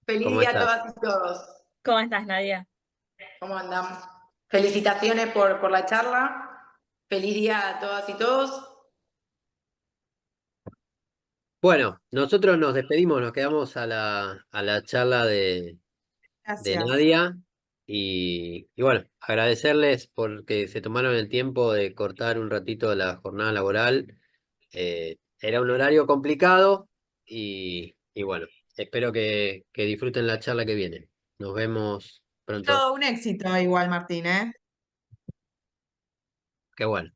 Feliz ¿Cómo día a estás? todas y todos. ¿Cómo estás, Nadia? ¿Cómo andamos? Felicitaciones por la charla. Feliz día a todas y todos. Bueno, nosotros nos despedimos, nos quedamos a la charla de Gracias. Nadia y bueno, agradecerles porque se tomaron el tiempo de cortar un ratito la jornada laboral. Era un horario complicado y bueno, espero que disfruten la charla que viene. Nos vemos pronto. Todo un éxito igual, Martín, ¿eh? Qué bueno.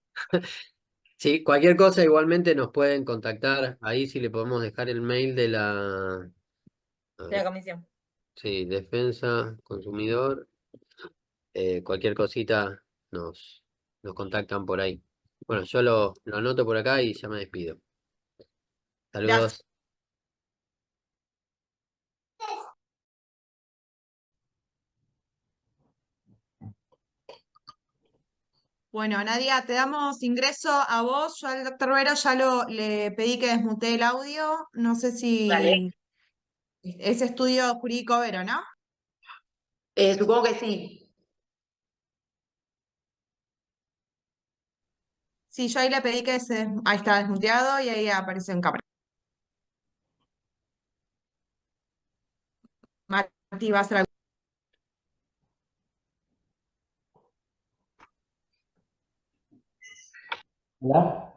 Sí, cualquier cosa igualmente nos pueden contactar ahí si le podemos dejar el mail de la... A De la ver. comisión. Sí, defensa, consumidor, cualquier cosita nos contactan por ahí. Bueno, yo lo anoto por acá y ya me despido. Gracias. Saludos. Bueno, Nadia, te damos ingreso a vos. Yo al doctor Vero ya le pedí que desmute el audio. No sé Dale. si es estudio jurídico Vero, ¿no? Supongo que sí. Sí, yo ahí le pedí ahí está desmuteado y ahí aparece en cámara. Mati va a hacer Hola,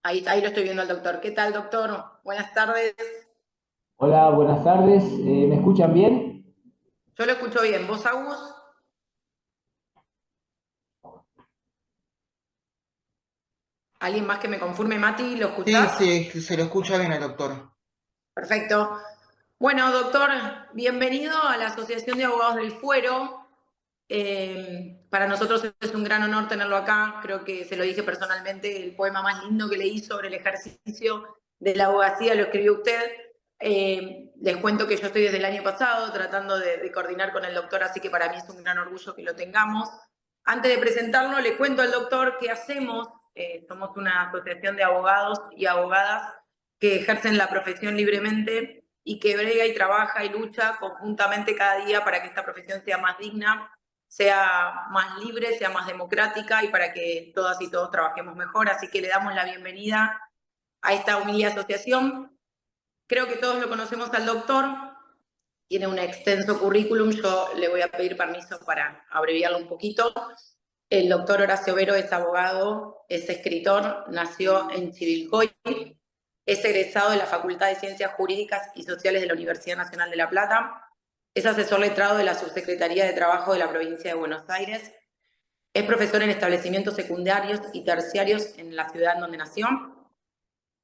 Ahí lo estoy viendo al doctor. ¿Qué tal, doctor? Buenas tardes. hola, buenas tardes. ¿Me escuchan bien? Yo lo escucho bien. ¿Vos, Agus? ¿Alguien más que me confirme, Mati? ¿Lo Sí, escuchás? sí, se lo escucha bien al doctor. Perfecto. Bueno, doctor, bienvenido a la Asociación de Abogados del Fuero. Para nosotros es un gran honor tenerlo acá. Creo que se lo dije personalmente, el poema más lindo que leí sobre el ejercicio de la abogacía lo escribió usted. Les cuento que yo estoy desde el año pasado tratando de coordinar con el doctor, así que para mí es un gran orgullo que lo tengamos. Antes de presentarlo, le cuento al doctor qué hacemos. Somos una asociación de abogados y abogadas que ejercen la profesión libremente y que brega y trabaja y lucha conjuntamente cada día para que esta profesión sea más digna, sea más libre, sea más democrática y para que todas y todos trabajemos mejor. Así que le damos la bienvenida a esta humilde asociación. Creo que todos lo conocemos al doctor, tiene un extenso currículum, yo le voy a pedir permiso para abreviarlo un poquito. El doctor Horacio Vero es abogado, es escritor, nació en Chivilcoy, es egresado de la Facultad de Ciencias Jurídicas y Sociales de la Universidad Nacional de La Plata, es asesor letrado de la Subsecretaría de Trabajo de la Provincia de Buenos Aires, es profesor en establecimientos secundarios y terciarios en la ciudad en donde nació,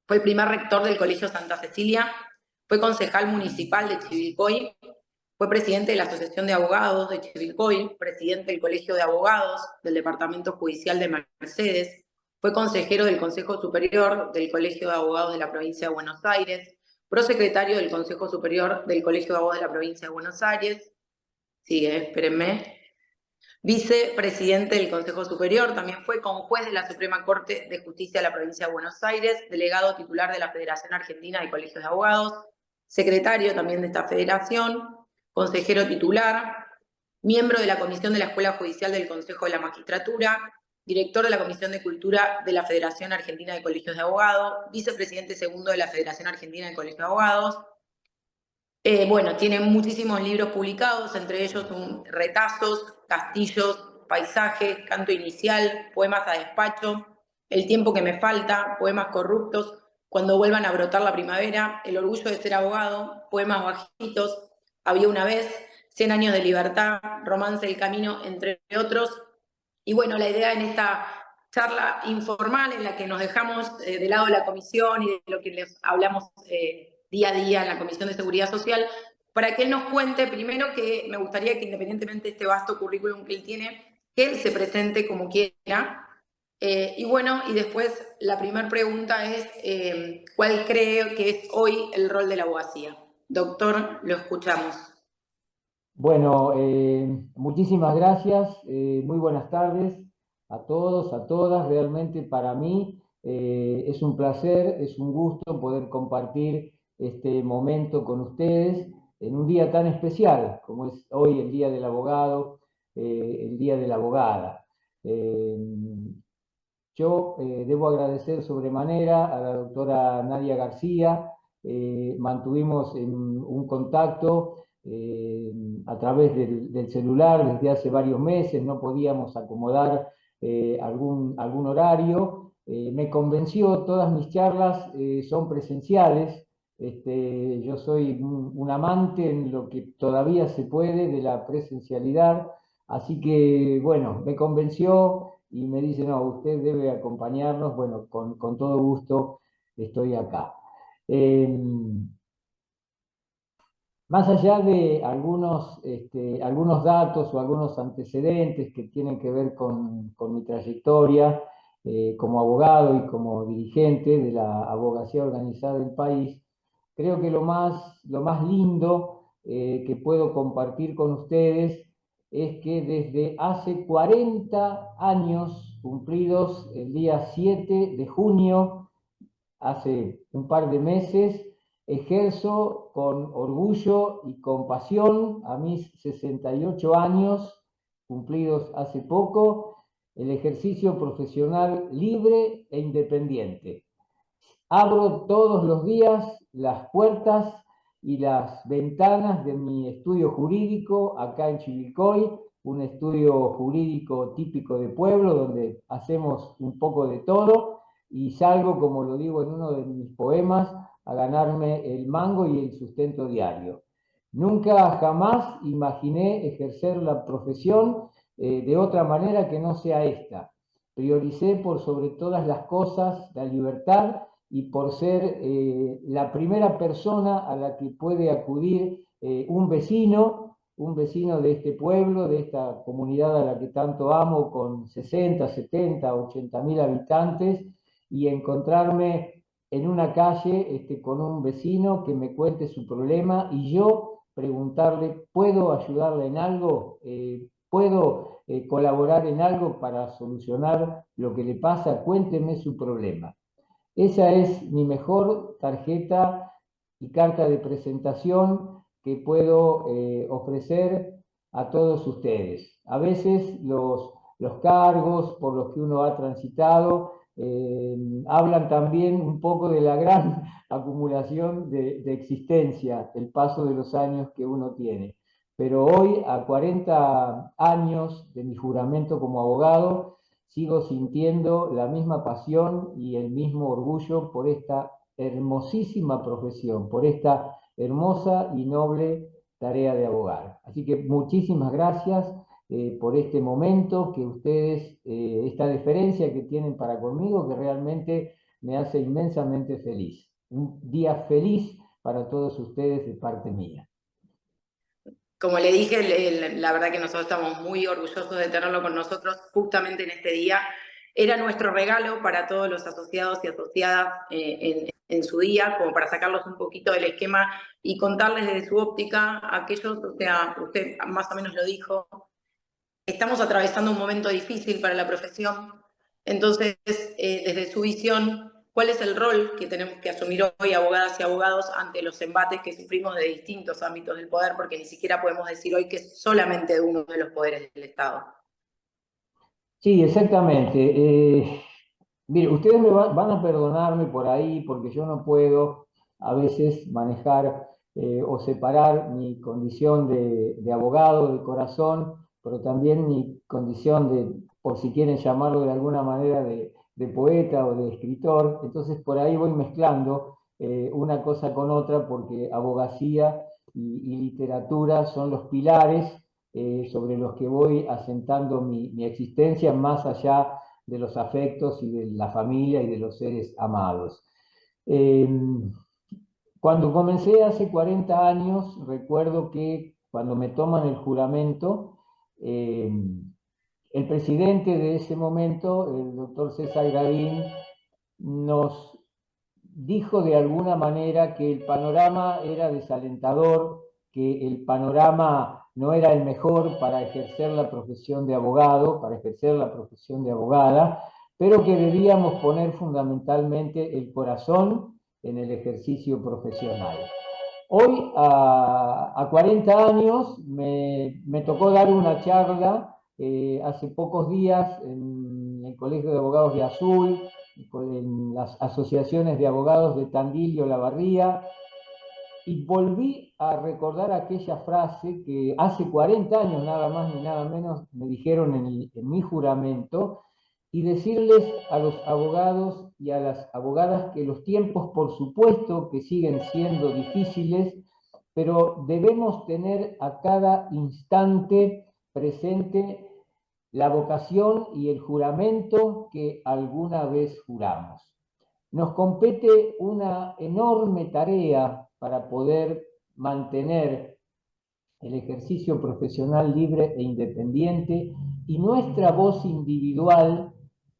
fue el primer rector del Colegio Santa Cecilia, fue concejal municipal de Chivilcoy, fue presidente de la Asociación de Abogados de Chivilcoy, presidente del Colegio de Abogados del Departamento Judicial de Mercedes, fue consejero del Consejo Superior del Colegio de Abogados de la Provincia de Buenos Aires, prosecretario del Consejo Superior del Colegio de Abogados de la Provincia de Buenos Aires, sigue, espérenme, vicepresidente del Consejo Superior, también fue conjuez de la Suprema Corte de Justicia de la Provincia de Buenos Aires, delegado titular de la Federación Argentina de Colegios de Abogados, secretario también de esta federación, consejero titular, miembro de la Comisión de la Escuela Judicial del Consejo de la Magistratura, director de la Comisión de Cultura de la Federación Argentina de Colegios de Abogados, vicepresidente segundo de la Federación Argentina de Colegios de Abogados. Bueno, tiene muchísimos libros publicados, entre ellos retazos, castillos, paisajes, canto inicial, poemas a despacho, El tiempo que me falta, poemas corruptos, Cuando vuelvan a brotar la primavera, El orgullo de ser abogado, poemas bajitos, Había una vez, 100 años de libertad, Romance del camino, entre otros. Y bueno, la idea en esta charla informal en la que nos dejamos de lado la comisión y de lo que les hablamos día a día en la Comisión de Seguridad Social, para que él nos cuente, primero que me gustaría que independientemente de este vasto currículum que él tiene, que él se presente como quiera. Y bueno, y después la primera pregunta es, ¿cuál cree que es hoy el rol de la abogacía? Doctor, lo escuchamos. Bueno, muchísimas gracias. Muy buenas tardes a todos, a todas. Realmente para mí Es un placer, es un gusto poder compartir este momento con ustedes en un día tan especial como es hoy el Día del Abogado, el Día de la Abogada. Yo debo agradecer sobremanera a la doctora Nadia García. Mantuvimos un contacto a través del celular desde hace varios meses, no podíamos acomodar algún horario. Me convenció, todas mis charlas son presenciales. Yo soy un amante en lo que todavía se puede de la presencialidad, así que bueno, me convenció y me dice, no, usted debe acompañarnos. Bueno, con todo gusto estoy acá. Más allá de algunos datos o algunos antecedentes que tienen que ver con mi trayectoria como abogado y como dirigente de la abogacía organizada del país, creo que lo más lindo que puedo compartir con ustedes es que desde hace 40 años cumplidos, el día 7 de junio, hace un par de meses, ejerzo con orgullo y con pasión a mis 68 años, cumplidos hace poco, el ejercicio profesional libre e independiente. Abro todos los días las puertas y las ventanas de mi estudio jurídico acá en Chivilcoy, un estudio jurídico típico de pueblo donde hacemos un poco de todo, y salgo, como lo digo en uno de mis poemas, a ganarme el mango y el sustento diario. Nunca jamás imaginé ejercer la profesión de otra manera que no sea esta. Prioricé por sobre todas las cosas la libertad y por ser la primera persona a la que puede acudir un vecino de este pueblo, de esta comunidad a la que tanto amo, con 60, 70, 80 mil habitantes, y encontrarme en una calle con un vecino que me cuente su problema y yo preguntarle, ¿puedo ayudarle en algo? ¿Puedo colaborar en algo para solucionar lo que le pasa? Cuénteme su problema. Esa es mi mejor tarjeta y carta de presentación que puedo ofrecer a todos ustedes. A veces los cargos por los que uno ha transitado hablan también un poco de la gran acumulación de existencia, el paso de los años que uno tiene. Pero hoy, a 40 años de mi juramento como abogado, sigo sintiendo la misma pasión y el mismo orgullo por esta hermosísima profesión, por esta hermosa y noble tarea de abogar. Así que muchísimas gracias por este momento que ustedes, esta deferencia que tienen para conmigo, que realmente me hace inmensamente feliz. Un día feliz para todos ustedes de parte mía. Como le dije, la verdad que nosotros estamos muy orgullosos de tenerlo con nosotros justamente en este día. Era nuestro regalo para todos los asociados y asociadas en su día, como para sacarlos un poquito del esquema y contarles desde su óptica aquellos, o sea, usted más o menos lo dijo, estamos atravesando un momento difícil para la profesión. Entonces, desde su visión, ¿cuál es el rol que tenemos que asumir hoy, abogadas y abogados, ante los embates que sufrimos de distintos ámbitos del poder? Porque ni siquiera podemos decir hoy que es solamente uno de los poderes del Estado. Sí, exactamente. Mire, ustedes van a perdonarme por ahí porque yo no puedo a veces manejar o separar mi condición de abogado de corazón, pero también mi condición de, por si quieren llamarlo de alguna manera, de poeta o de escritor. Entonces por ahí voy mezclando una cosa con otra, porque abogacía y literatura son los pilares sobre los que voy asentando mi existencia, más allá de los afectos y de la familia y de los seres amados. Cuando comencé hace 40 años, recuerdo que cuando me toman el juramento, el presidente de ese momento, el doctor César Gavín, nos dijo de alguna manera que el panorama era desalentador, que el panorama no era el mejor para ejercer la profesión de abogado, para ejercer la profesión de abogada, pero que debíamos poner fundamentalmente el corazón en el ejercicio profesional. Hoy, a 40 años, me tocó dar una charla hace pocos días en el Colegio de Abogados de Azul, en las asociaciones de abogados de Tandil y Olavarría, y volví a recordar aquella frase que hace 40 años, nada más ni nada menos, me dijeron en mi juramento, y decirles a los abogados y a las abogadas que los tiempos, por supuesto, que siguen siendo difíciles, pero debemos tener a cada instante presente la vocación y el juramento que alguna vez juramos. Nos compete una enorme tarea para poder mantener el ejercicio profesional libre e independiente, y nuestra voz individual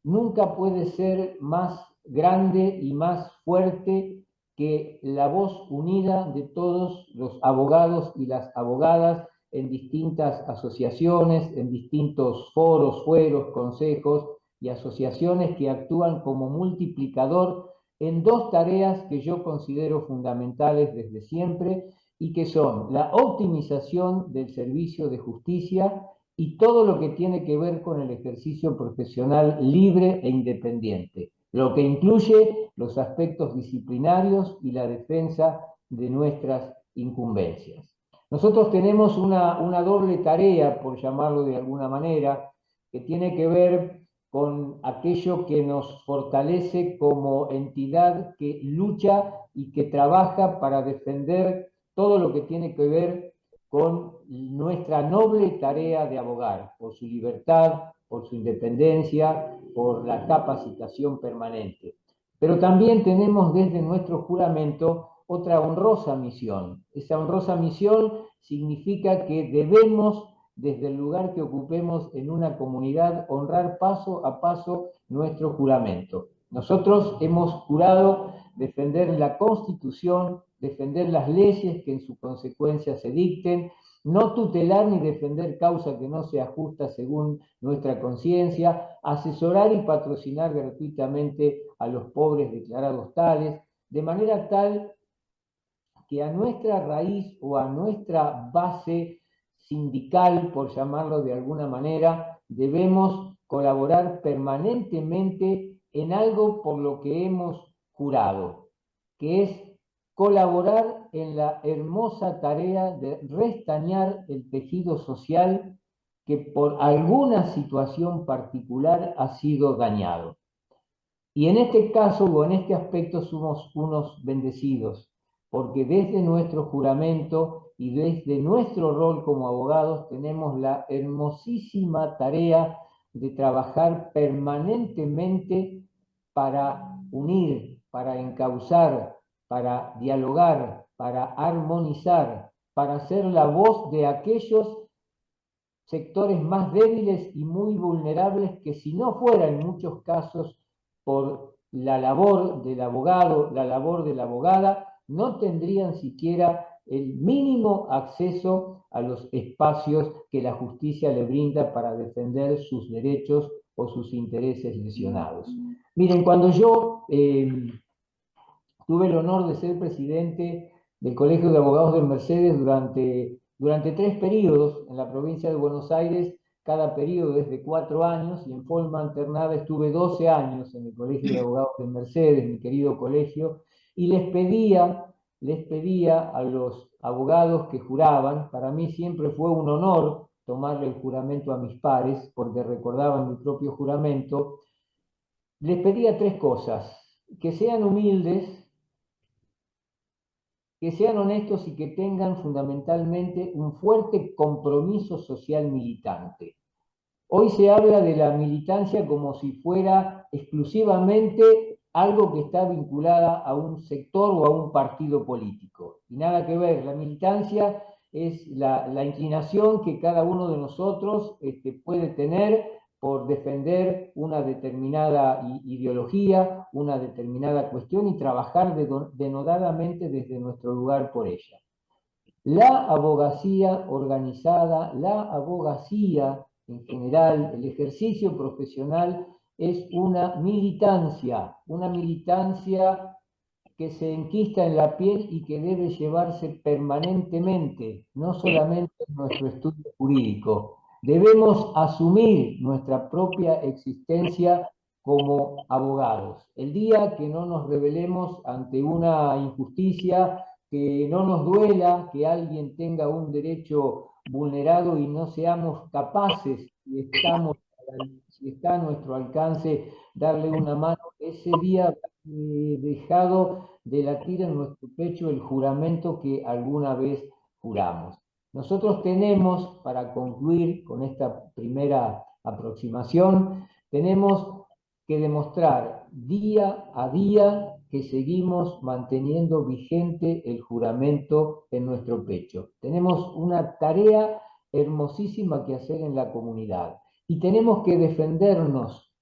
nunca puede ser más grande y más fuerte que la voz unida de todos los abogados y las abogadas en distintas asociaciones, en distintos foros, fueros, consejos y asociaciones que actúan como multiplicador en dos tareas que yo considero fundamentales desde siempre, y que son la optimización del servicio de justicia y todo lo que tiene que ver con el ejercicio profesional libre e independiente, lo que incluye los aspectos disciplinarios y la defensa de nuestras incumbencias. Nosotros tenemos una doble tarea, por llamarlo de alguna manera, que tiene que ver con aquello que nos fortalece como entidad que lucha y que trabaja para defender todo lo que tiene que ver con nuestra noble tarea de abogar, por su libertad, por su independencia, por la capacitación permanente. Pero también tenemos desde nuestro juramento otra honrosa misión. Esa honrosa misión significa que debemos, desde el lugar que ocupemos en una comunidad, honrar paso a paso nuestro juramento. Nosotros hemos jurado defender la Constitución, defender las leyes que en su consecuencia se dicten, no tutelar ni defender causa que no sea justa según nuestra conciencia, asesorar y patrocinar gratuitamente a los pobres declarados tales, de manera tal que a nuestra raíz o a nuestra base sindical, por llamarlo de alguna manera, debemos colaborar permanentemente en algo por lo que hemos jurado, que es colaborar en la hermosa tarea de restañar el tejido social que por alguna situación particular ha sido dañado. Y en este caso o en este aspecto somos unos bendecidos, porque desde nuestro juramento y desde nuestro rol como abogados tenemos la hermosísima tarea de trabajar permanentemente para unir, para encauzar, para dialogar, para armonizar, para ser la voz de aquellos sectores más débiles y muy vulnerables que, si no fuera en muchos casos por la labor del abogado, la labor de la abogada, no tendrían siquiera el mínimo acceso a los espacios que la justicia le brinda para defender sus derechos o sus intereses lesionados. Miren, cuando yo tuve el honor de ser presidente del Colegio de Abogados de Mercedes durante 3 periodos en la provincia de Buenos Aires. Cada periodo es de 4 años, y en forma alternada estuve 12 años en el Colegio de Abogados de Mercedes, mi querido colegio, y les pedía a los abogados que juraban. Para mí siempre fue un honor tomarle el juramento a mis pares, porque recordaban mi propio juramento. Les pedía 3 cosas: que sean humildes, que sean honestos y que tengan fundamentalmente un fuerte compromiso social militante. Hoy se habla de la militancia como si fuera exclusivamente algo que está vinculada a un sector o a un partido político. Y nada que ver. La militancia es la inclinación que cada uno de nosotros puede tener por defender una determinada ideología, una determinada cuestión, y trabajar denodadamente desde nuestro lugar por ella. La abogacía organizada, la abogacía en general, el ejercicio profesional es una militancia que se enquista en la piel y que debe llevarse permanentemente, no solamente en nuestro estudio jurídico. Debemos asumir nuestra propia existencia como abogados. El día que no nos rebelemos ante una injusticia, que no nos duela que alguien tenga un derecho vulnerado y no seamos capaces, si está a nuestro alcance, darle una mano, ese día dejado de latir en nuestro pecho el juramento que alguna vez juramos. Nosotros tenemos, para concluir con esta primera aproximación, tenemos que demostrar día a día que seguimos manteniendo vigente el juramento en nuestro pecho. Tenemos una tarea hermosísima que hacer en la comunidad y tenemos que defendernos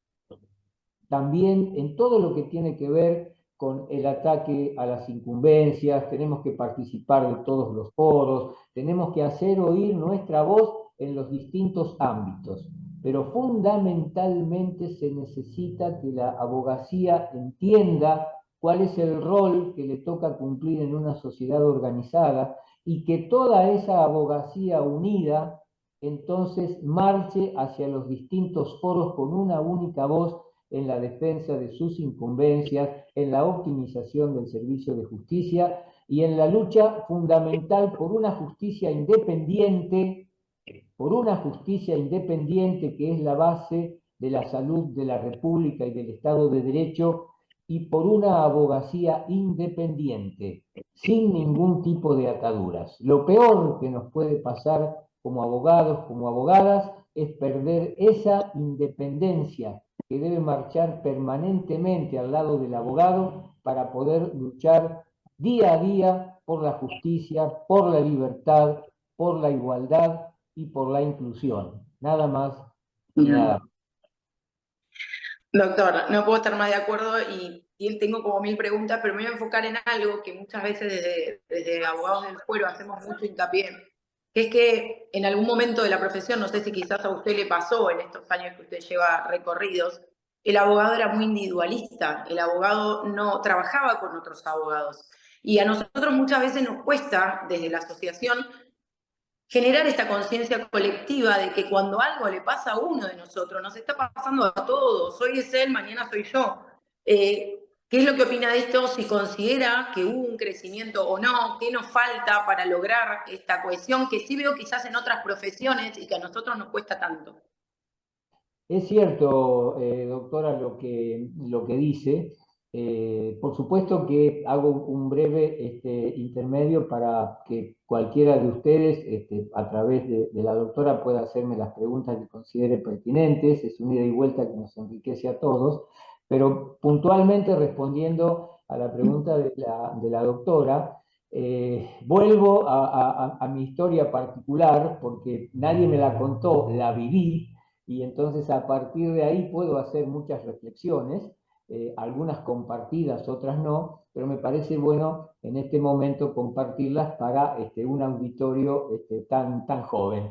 también en todo lo que tiene que ver con el ataque a las incumbencias, tenemos que participar de todos los foros, tenemos que hacer oír nuestra voz en los distintos ámbitos, pero fundamentalmente se necesita que la abogacía entienda cuál es el rol que le toca cumplir en una sociedad organizada y que toda esa abogacía unida entonces marche hacia los distintos foros con una única voz en la defensa de sus incumbencias, en la optimización del servicio de justicia y en la lucha fundamental por una justicia independiente que es la base de la salud de la República y del Estado de Derecho, y por una abogacía independiente, sin ningún tipo de ataduras. Lo peor que nos puede pasar como abogados, como abogadas, es perder esa independencia que debe marchar permanentemente al lado del abogado para poder luchar día a día por la justicia, por la libertad, por la igualdad y por la inclusión. Nada más y nada más. Doctor, no puedo estar más de acuerdo y tengo como 1000 preguntas, pero me voy a enfocar en algo que muchas veces desde Abogados del Fuero hacemos mucho hincapié, que es que en algún momento de la profesión, no sé si quizás a usted le pasó en estos años que usted lleva recorridos, el abogado era muy individualista, el abogado no trabajaba con otros abogados. Y a nosotros muchas veces nos cuesta, desde la asociación, generar esta conciencia colectiva de que cuando algo le pasa a uno de nosotros, nos está pasando a todos. Hoy es él, mañana soy yo. ¿Qué es lo que opina de esto? Si considera que hubo un crecimiento o no, qué nos falta para lograr esta cohesión que sí veo quizás en otras profesiones y que a nosotros nos cuesta tanto. Es cierto, doctora, lo que dice. Por supuesto que hago un breve intermedio para que cualquiera de ustedes, a través de la doctora, pueda hacerme las preguntas que considere pertinentes. Es un ida y vuelta que nos enriquece a todos. Pero puntualmente respondiendo a la pregunta de la doctora, vuelvo a mi historia particular, porque nadie me la contó, la viví. Y entonces a partir de ahí puedo hacer muchas reflexiones, algunas compartidas, otras no, pero me parece bueno en este momento compartirlas para un auditorio tan joven.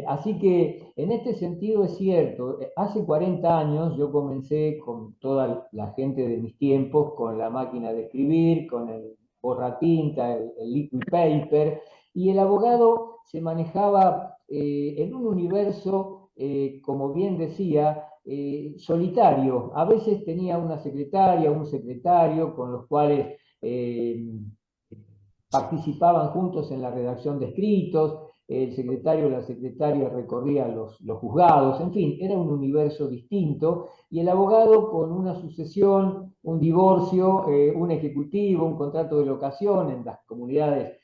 Así que en este sentido es cierto, hace 40 años yo comencé con toda la gente de mis tiempos, con la máquina de escribir, con el borratinta, el liquid paper, y el abogado se manejaba en un universo, como bien decía, solitario. A veces tenía una secretaria, un secretario con los cuales participaban juntos en la redacción de escritos, el secretario o la secretaria recorría los juzgados, en fin, era un universo distinto, y el abogado con una sucesión, un divorcio, un ejecutivo, un contrato de locación en las comunidades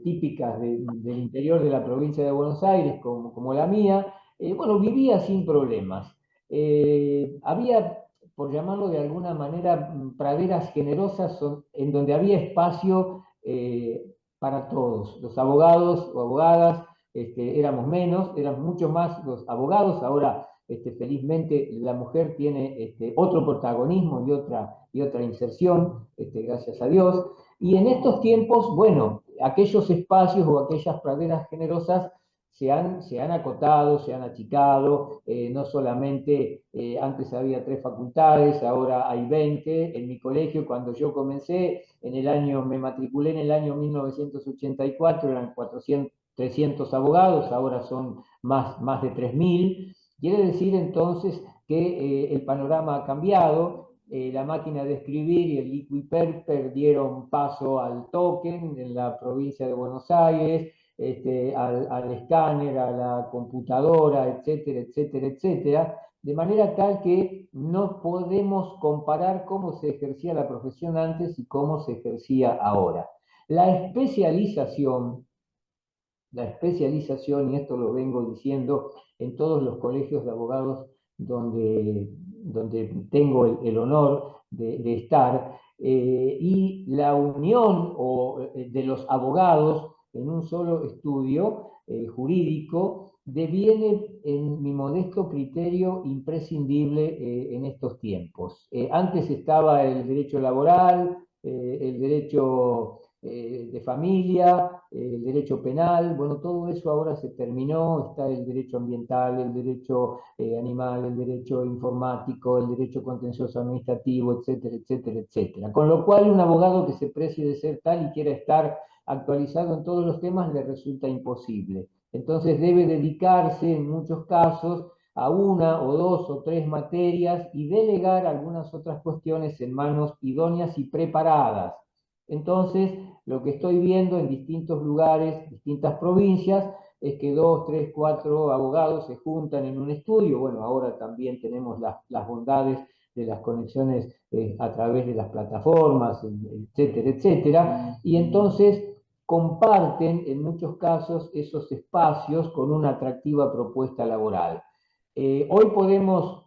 típicas del interior de la provincia de Buenos Aires, como la mía, bueno, vivía sin problemas. Había, por llamarlo de alguna manera, praderas generosas en donde había espacio para todos. Los abogados o abogadas éramos menos, eran mucho más los abogados. Ahora, felizmente, la mujer tiene otro protagonismo y otra inserción, gracias a Dios. Y en estos tiempos, bueno, aquellos espacios o aquellas praderas generosas se han acotado, se han achicado, no solamente antes había 3 facultades, ahora hay 20. En mi colegio, cuando yo comencé, me matriculé en el año 1984, eran 300 abogados, ahora son más de 3.000. Quiere decir entonces que el panorama ha cambiado. La máquina de escribir y el Liquiper dieron paso al token en la provincia de Buenos Aires, al escáner, a la computadora, etcétera, etcétera, etcétera, de manera tal que no podemos comparar cómo se ejercía la profesión antes y cómo se ejercía ahora. La especialización, y esto lo vengo diciendo en todos los colegios de abogados donde tengo el honor de estar, y la unión de los abogados en un solo estudio jurídico deviene, en mi modesto criterio, imprescindible en estos tiempos. Antes estaba el derecho laboral, el derecho de familia, el derecho penal, bueno, todo eso ahora se terminó, está el derecho ambiental, el derecho animal, el derecho informático, el derecho contencioso administrativo, etcétera, etcétera, etcétera. Con lo cual, un abogado que se precie de ser tal y quiera estar actualizado en todos los temas le resulta imposible. Entonces debe dedicarse en muchos casos a 1 o 2 o 3 materias y delegar algunas otras cuestiones en manos idóneas y preparadas. Entonces, lo que estoy viendo en distintos lugares, distintas provincias, es que 2, 3, 4 abogados se juntan en un estudio. Bueno, ahora también tenemos las bondades de las conexiones a través de las plataformas, etcétera, etcétera, y entonces comparten en muchos casos esos espacios con una atractiva propuesta laboral. Hoy podemos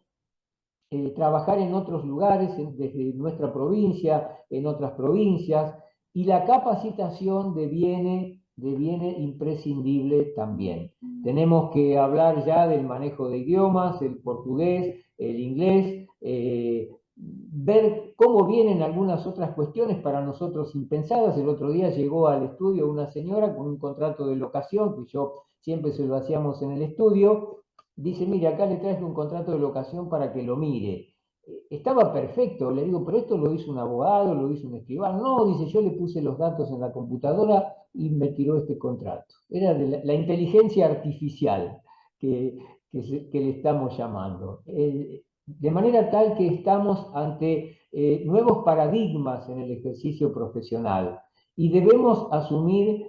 trabajar en otros lugares, desde nuestra provincia, en otras provincias, y la capacitación deviene imprescindible también. Tenemos que hablar ya del manejo de idiomas, el portugués, el inglés, ver cómo vienen algunas otras cuestiones para nosotros impensadas. El otro día llegó al estudio una señora con un contrato de locación, que yo siempre se lo hacíamos en el estudio. Dice, mire, acá le traigo un contrato de locación para que lo mire. Estaba perfecto, le digo, pero esto lo hizo un abogado, lo hizo un escribano. No, dice, yo le puse los datos en la computadora y me tiró este contrato. Era de la inteligencia artificial que le estamos llamando. De manera tal que estamos ante nuevos paradigmas en el ejercicio profesional y debemos asumir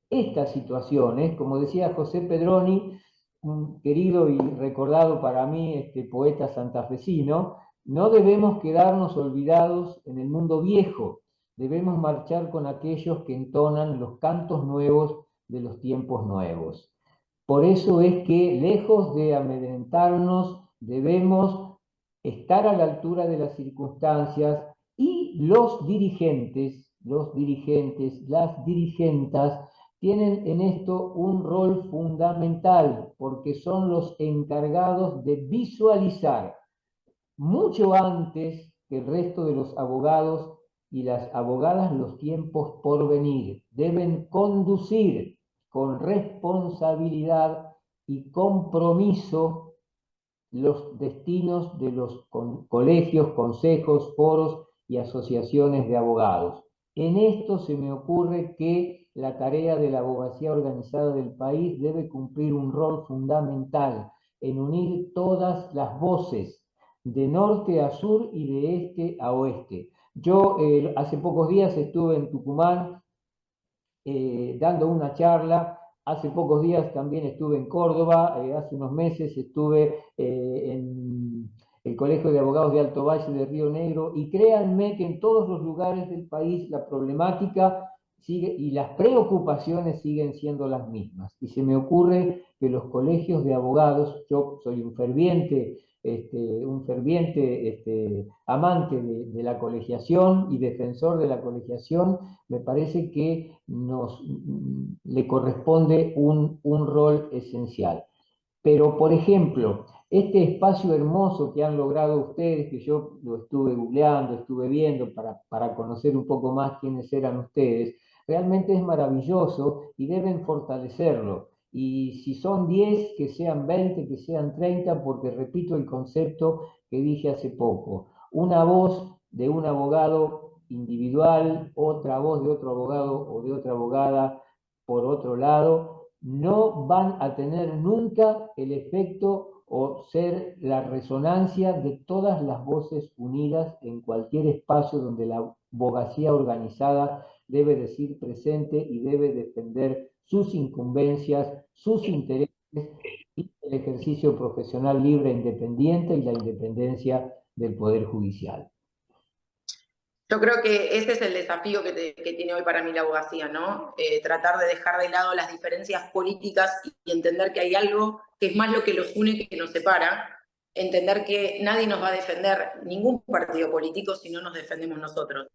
estas situaciones, como decía José Pedroni, un querido y recordado para mí poeta santafesino. No debemos quedarnos olvidados en el mundo viejo, debemos marchar con aquellos que entonan los cantos nuevos de los tiempos nuevos. Por eso es que, lejos de amedrentarnos, debemos estar a la altura de las circunstancias, y los dirigentes, las dirigentas, tienen en esto un rol fundamental, porque son los encargados de visualizar mucho antes que el resto de los abogados y las abogadas los tiempos por venir. Deben conducir con responsabilidad y compromiso los destinos de los colegios, consejos, foros y asociaciones de abogados. En esto se me ocurre que la tarea de la abogacía organizada del país debe cumplir un rol fundamental en unir todas las voces, de norte a sur y de este a oeste. Yo hace pocos días estuve en Tucumán dando una charla. Hace pocos días también estuve en Córdoba, hace unos meses estuve en el Colegio de Abogados de Alto Valle de Río Negro, y créanme que en todos los lugares del país la problemática sigue y las preocupaciones siguen siendo las mismas. Y se me ocurre que los colegios de abogados, yo soy un ferviente amante de la colegiación y defensor de la colegiación, me parece que le corresponde un rol esencial. Pero, por ejemplo, este espacio hermoso que han logrado ustedes, que yo lo estuve googleando, estuve viendo para conocer un poco más quiénes eran ustedes, realmente es maravilloso y deben fortalecerlo. y si son 10, que sean 20, que sean 30, porque repito el concepto que dije hace poco. Una voz de un abogado individual, otra voz de otro abogado o de otra abogada por otro lado, no van a tener nunca el efecto o ser la resonancia de todas las voces unidas en cualquier espacio donde la abogacía organizada debe decir presente y debe defender sus incumbencias, sus intereses y el ejercicio profesional libre e independiente y la independencia del Poder Judicial. Yo creo que ese es el desafío que tiene hoy para mí la abogacía, ¿no? Tratar de dejar de lado las diferencias políticas y entender que hay algo que es más lo que los une que nos separa. Entender que nadie nos va a defender, ningún partido político, si no nos defendemos nosotros.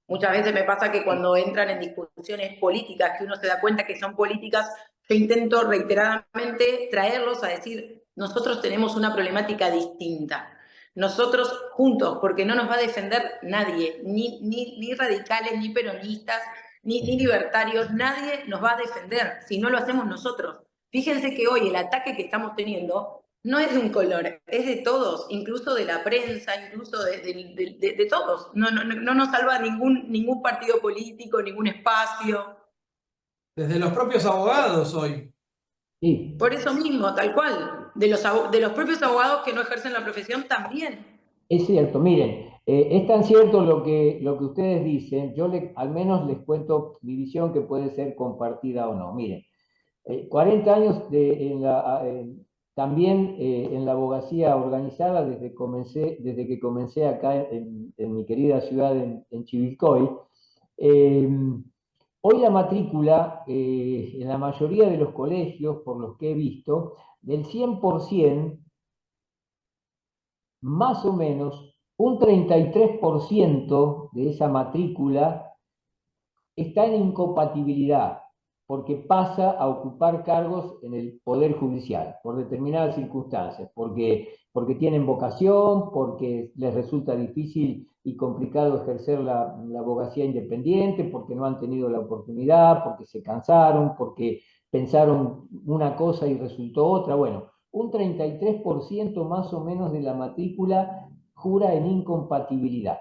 Muchas veces me pasa que cuando entran en discusiones políticas, que uno se da cuenta que son políticas, yo intento reiteradamente traerlos a decir, nosotros tenemos una problemática distinta. Nosotros juntos, porque no nos va a defender nadie, ni radicales, ni peronistas, ni libertarios, nadie nos va a defender si no lo hacemos nosotros. Fíjense que hoy el ataque que estamos teniendo no es de un color, es de todos, incluso de la prensa, incluso de todos. No nos salva ningún partido político, ningún espacio. Desde los propios abogados hoy. Sí. Por eso mismo, tal cual. De los propios abogados que no ejercen la profesión también. Es cierto, miren, es tan cierto lo que ustedes dicen, yo al menos les cuento mi visión que puede ser compartida o no. Miren, 40 años también en la abogacía organizada desde que comencé acá en mi querida ciudad en Chivilcoy. Hoy la matrícula en la mayoría de los colegios, por los que he visto, del 100%, más o menos un 33% de esa matrícula está en incompatibilidad, porque pasa a ocupar cargos en el Poder Judicial, por determinadas circunstancias, porque tienen vocación, porque les resulta difícil y complicado ejercer la abogacía independiente, porque no han tenido la oportunidad, porque se cansaron, porque pensaron una cosa y resultó otra. Bueno, un 33% más o menos de la matrícula jura en incompatibilidad.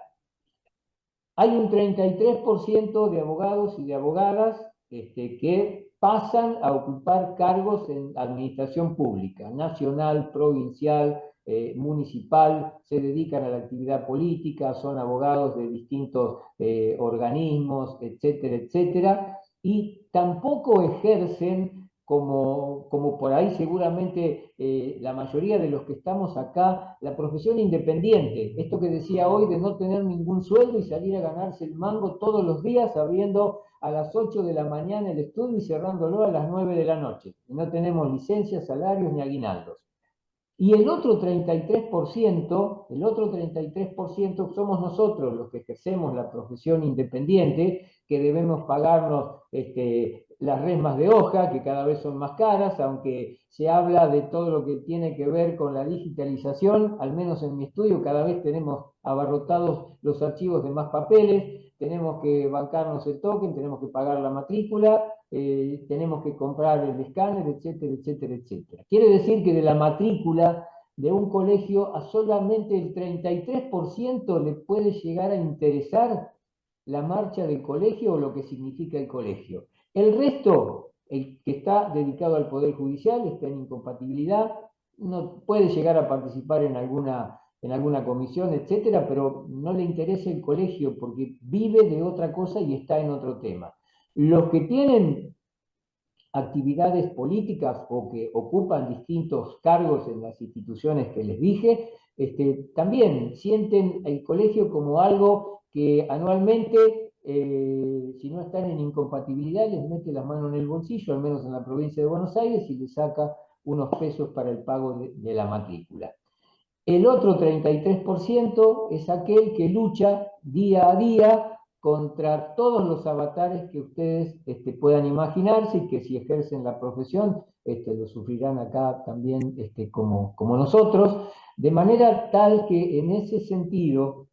Hay un 33% de abogados y de abogadas que pasan a ocupar cargos en administración pública, nacional, provincial, municipal, se dedican a la actividad política, son abogados de distintos organismos, etcétera, etcétera, y tampoco ejercen como por ahí seguramente la mayoría de los que estamos acá, la profesión independiente. Esto que decía hoy de no tener ningún sueldo y salir a ganarse el mango todos los días, abriendo a las 8 de la mañana el estudio y cerrándolo a las 9 de la noche. Y no tenemos licencias, salarios ni aguinaldos. Y el otro 33% somos nosotros los que ejercemos la profesión independiente, que debemos pagarnos las resmas de hoja, que cada vez son más caras, aunque se habla de todo lo que tiene que ver con la digitalización, al menos en mi estudio cada vez tenemos abarrotados los archivos de más papeles, tenemos que bancarnos el token, tenemos que pagar la matrícula, tenemos que comprar el escáner, etcétera, etcétera, etcétera. Quiere decir que de la matrícula de un colegio a solamente el 33% le puede llegar a interesar la marcha del colegio o lo que significa el colegio. El resto, el que está dedicado al Poder Judicial, está en incompatibilidad, no puede llegar a participar en alguna comisión, etcétera, pero no le interesa el colegio porque vive de otra cosa y está en otro tema. Los que tienen actividades políticas o que ocupan distintos cargos en las instituciones que les dije, también sienten el colegio como algo que anualmente, si no están en incompatibilidad, les mete la mano en el bolsillo, al menos en la provincia de Buenos Aires, y les saca unos pesos para el pago de la matrícula. El otro 33% es aquel que lucha día a día contra todos los avatares que ustedes puedan imaginarse y que si ejercen la profesión lo sufrirán acá también como nosotros, de manera tal que en ese sentido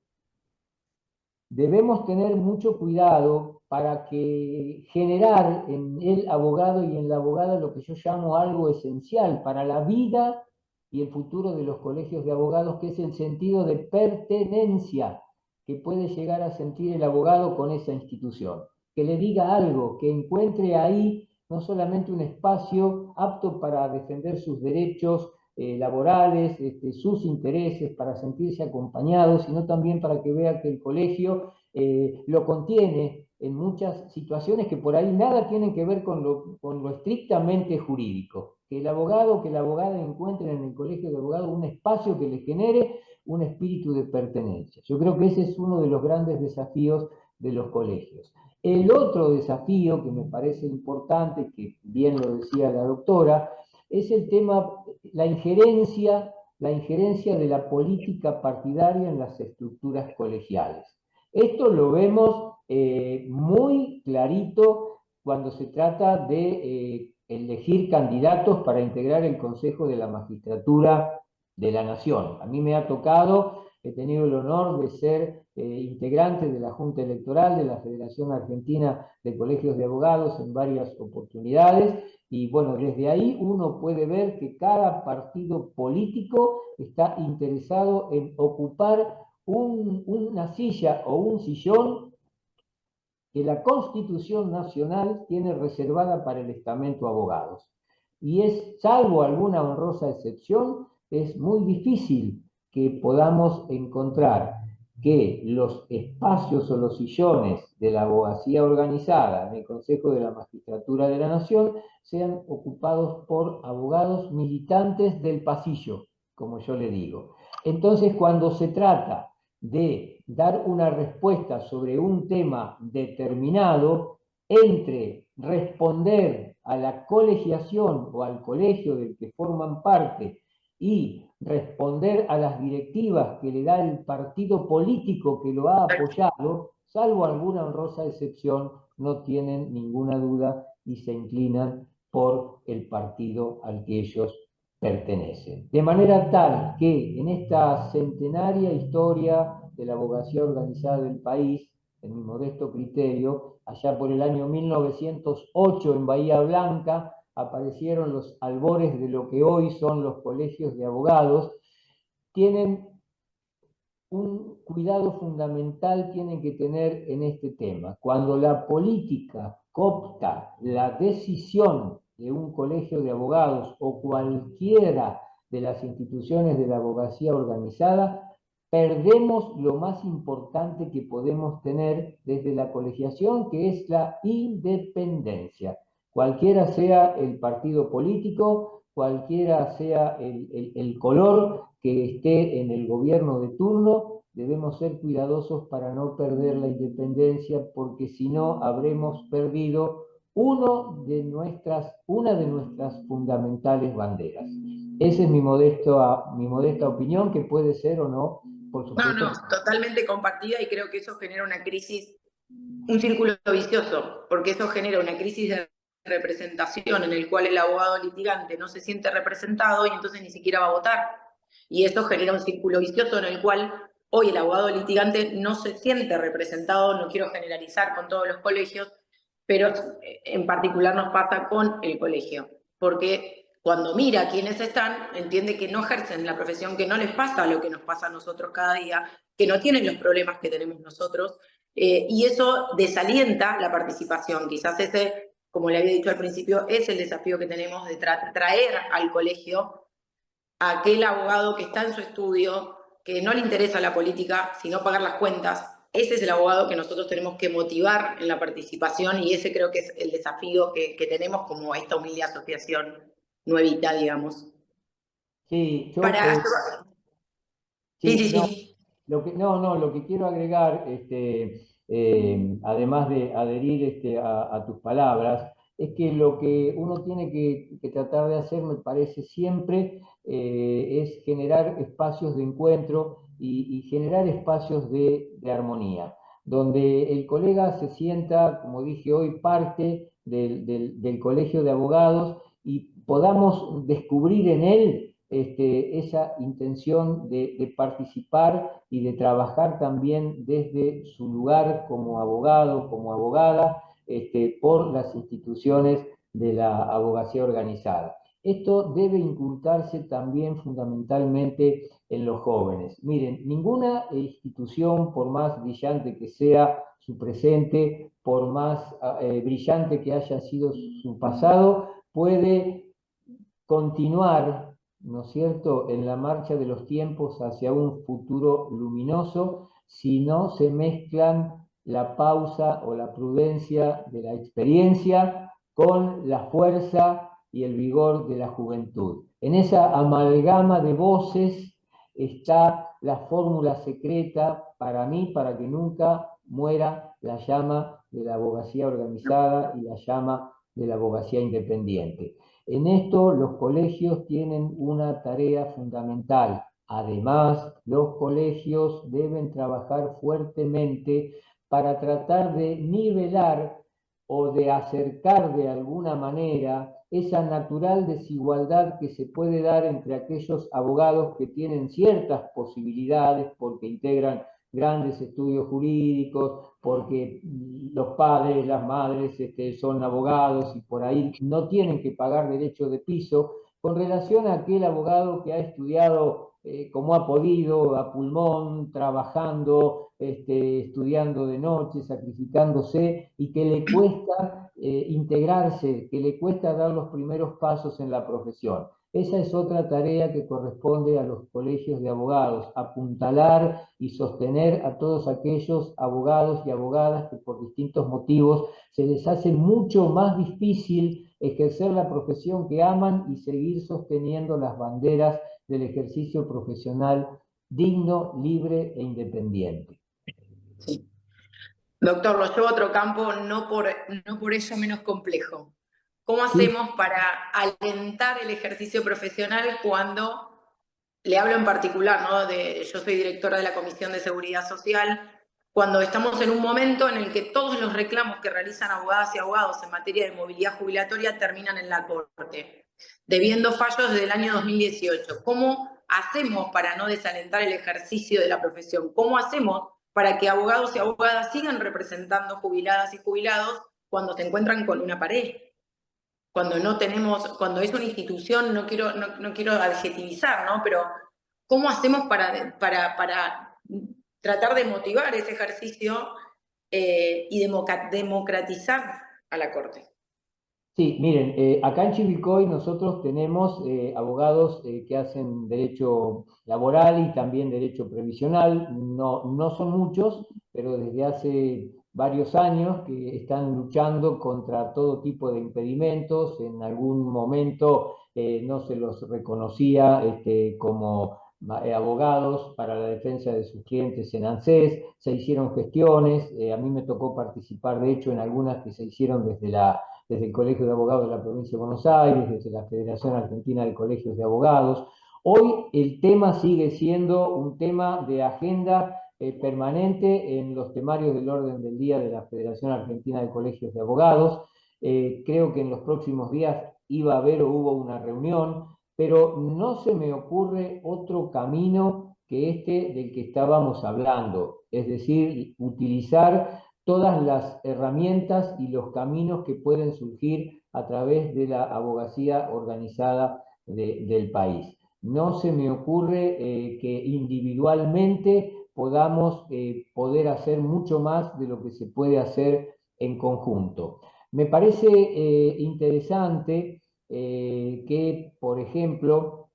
debemos tener mucho cuidado para que generar en el abogado y en la abogada lo que yo llamo algo esencial para la vida y el futuro de los colegios de abogados, que es el sentido de pertenencia que puede llegar a sentir el abogado con esa institución. Que le diga algo, que encuentre ahí no solamente un espacio apto para defender sus derechos laborales, sus intereses, para sentirse acompañado, sino también para que vea que el colegio lo contiene en muchas situaciones que por ahí nada tienen que ver con lo estrictamente jurídico. Que el abogado, que la abogada encuentren en el colegio de abogados un espacio que le genere un espíritu de pertenencia. Yo creo que ese es uno de los grandes desafíos de los colegios. El otro desafío que me parece importante, que bien lo decía la doctora, es el tema, la injerencia de la política partidaria en las estructuras colegiales. Esto lo vemos muy clarito cuando se trata de elegir candidatos para integrar el Consejo de la Magistratura de la Nación. A mí me ha tocado, he tenido el honor de ser integrante de la Junta Electoral de la Federación Argentina de Colegios de Abogados en varias oportunidades, y bueno, desde ahí uno puede ver que cada partido político está interesado en ocupar una silla o un sillón que la Constitución Nacional tiene reservada para el estamento abogados. Y es, salvo alguna honrosa excepción, es muy difícil que podamos encontrar que los espacios o los sillones de la abogacía organizada en el Consejo de la Magistratura de la Nación sean ocupados por abogados militantes del pasillo, como yo le digo. Entonces, cuando se trata de dar una respuesta sobre un tema determinado, entre responder a la colegiación o al colegio del que forman parte y responder a las directivas que le da el partido político que lo ha apoyado, salvo alguna honrosa excepción, no tienen ninguna duda y se inclinan por el partido al que ellos pertenecen. De manera tal que en esta centenaria historia de la abogacía organizada del país, en mi modesto criterio, allá por el año 1908 en Bahía Blanca, aparecieron los albores de lo que hoy son los colegios de abogados, tienen un cuidado fundamental, tienen que tener en este tema. Cuando la política coopta la decisión de un colegio de abogados o cualquiera de las instituciones de la abogacía organizada, perdemos lo más importante que podemos tener desde la colegiación, que es la independencia. Cualquiera sea el partido político, cualquiera sea el color que esté en el gobierno de turno, debemos ser cuidadosos para no perder la independencia, porque si no habremos perdido una de nuestras fundamentales banderas. Esa es mi modesta opinión, que puede ser o no, por supuesto. No, totalmente compartida, y creo que eso genera una crisis, un círculo vicioso, porque eso genera una crisis de representación en el cual el abogado litigante no se siente representado y entonces ni siquiera va a votar. Y eso genera un círculo vicioso en el cual hoy el abogado litigante no se siente representado. No quiero generalizar con todos los colegios, pero en particular nos pasa con el colegio, porque cuando mira quiénes están, entiende que no ejercen la profesión, que no les pasa lo que nos pasa a nosotros cada día, que no tienen los problemas que tenemos nosotros, y eso desalienta la participación. Quizás ese, como le había dicho al principio, es el desafío que tenemos de traer al colegio a aquel abogado que está en su estudio, que no le interesa la política, sino pagar las cuentas. Ese es el abogado que nosotros tenemos que motivar en la participación, y ese creo que es el desafío que tenemos como esta humilde asociación nuevita, digamos. Sí, yo... Sí. Lo que quiero agregar, además de adherir a tus palabras, es que lo que uno tiene que tratar de hacer, me parece siempre, es generar espacios de encuentro y generar espacios de armonía, donde el colega se sienta, como dije hoy, parte del colegio de abogados, y podamos descubrir en él esa intención de participar y de trabajar también desde su lugar como abogado, como abogada, por las instituciones de la abogacía organizada. Esto debe inculcarse también fundamentalmente en los jóvenes. Miren, ninguna institución, por más brillante que sea su presente, por más brillante que haya sido su pasado, puede continuar, ¿no es cierto?, en la marcha de los tiempos hacia un futuro luminoso si no se mezclan la pausa o la prudencia de la experiencia con la fuerza y el vigor de la juventud. En esa amalgama de voces está la fórmula secreta para mí, para que nunca muera la llama de la abogacía organizada y la llama de la abogacía independiente. En esto los colegios tienen una tarea fundamental. Además, los colegios deben trabajar fuertemente para tratar de nivelar o de acercar de alguna manera esa natural desigualdad que se puede dar entre aquellos abogados que tienen ciertas posibilidades porque integran grandes estudios jurídicos, porque los padres, las madres son abogados y por ahí no tienen que pagar derecho de piso, con relación a aquel abogado que ha estudiado como ha podido, a pulmón, trabajando, estudiando de noche, sacrificándose, y que le cuesta integrarse, que le cuesta dar los primeros pasos en la profesión. Esa es otra tarea que corresponde a los colegios de abogados, apuntalar y sostener a todos aquellos abogados y abogadas que por distintos motivos se les hace mucho más difícil ejercer la profesión que aman y seguir sosteniendo las banderas del ejercicio profesional digno, libre e independiente. Sí. Doctor, lo llevo a otro campo, no por eso menos complejo. ¿Cómo hacemos para alentar el ejercicio profesional cuando, le hablo en particular, ¿no? Yo soy directora de la Comisión de Seguridad Social, cuando estamos en un momento en el que todos los reclamos que realizan abogadas y abogados en materia de movilidad jubilatoria terminan en la Corte, debiendo fallos desde el año 2018? ¿Cómo hacemos para no desalentar el ejercicio de la profesión? ¿Cómo hacemos para que abogados y abogadas sigan representando jubiladas y jubilados cuando se encuentran con una pared? Cuando no tenemos, cuando es una institución, no quiero adjetivizar, ¿no? Pero ¿cómo hacemos para tratar de motivar ese ejercicio y democratizar a la Corte? Sí, miren, acá en Chivilcoy nosotros tenemos abogados que hacen derecho laboral y también derecho previsional. No son muchos, pero desde hace varios años que están luchando contra todo tipo de impedimentos. En algún momento no se los reconocía como abogados para la defensa de sus clientes en ANSES. Se hicieron gestiones, a mí me tocó participar de hecho en algunas que se hicieron desde el Colegio de Abogados de la Provincia de Buenos Aires, desde la Federación Argentina de Colegios de Abogados. Hoy el tema sigue siendo un tema de agenda permanente en los temarios del orden del día de la Federación Argentina de Colegios de Abogados. Creo que en los próximos días iba a haber o hubo una reunión, pero no se me ocurre otro camino que este del que estábamos hablando, es decir, utilizar todas las herramientas y los caminos que pueden surgir a través de la abogacía organizada del país. No se me ocurre que individualmente podamos poder hacer mucho más de lo que se puede hacer en conjunto. Me parece interesante que, por ejemplo,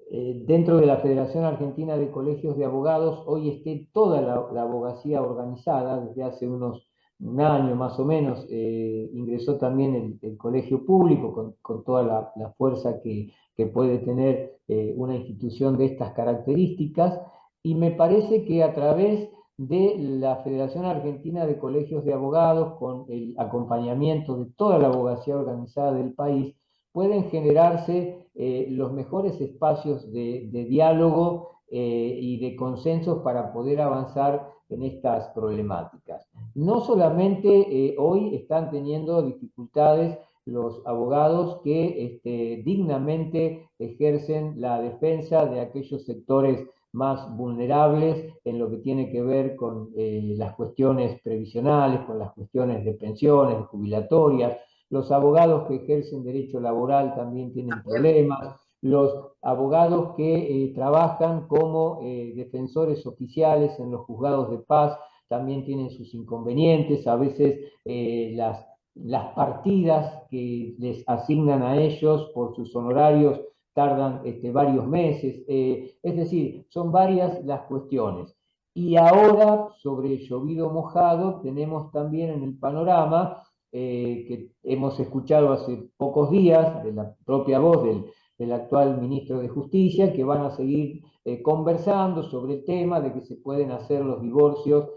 dentro de la Federación Argentina de Colegios de Abogados hoy esté toda la abogacía organizada. Desde hace un año más o menos ingresó también el colegio público con toda la fuerza que puede tener una institución de estas características, y me parece que a través de la Federación Argentina de Colegios de Abogados, con el acompañamiento de toda la abogacía organizada del país, pueden generarse los mejores espacios de diálogo y de consensos para poder avanzar en estas problemáticas. No solamente hoy están teniendo dificultades los abogados que dignamente ejercen la defensa de aquellos sectores más vulnerables en lo que tiene que ver con las cuestiones previsionales, con las cuestiones de pensiones, jubilatorias. Los abogados que ejercen derecho laboral también tienen problemas. Los abogados que trabajan como defensores oficiales en los juzgados de paz también tienen sus inconvenientes. A veces las partidas que les asignan a ellos por sus honorarios tardan varios meses. Es decir, son varias las cuestiones. Y ahora, sobre llovido mojado, tenemos también en el panorama que hemos escuchado hace pocos días de la propia voz del actual ministro de Justicia, que van a seguir conversando sobre el tema de que se pueden hacer los divorcios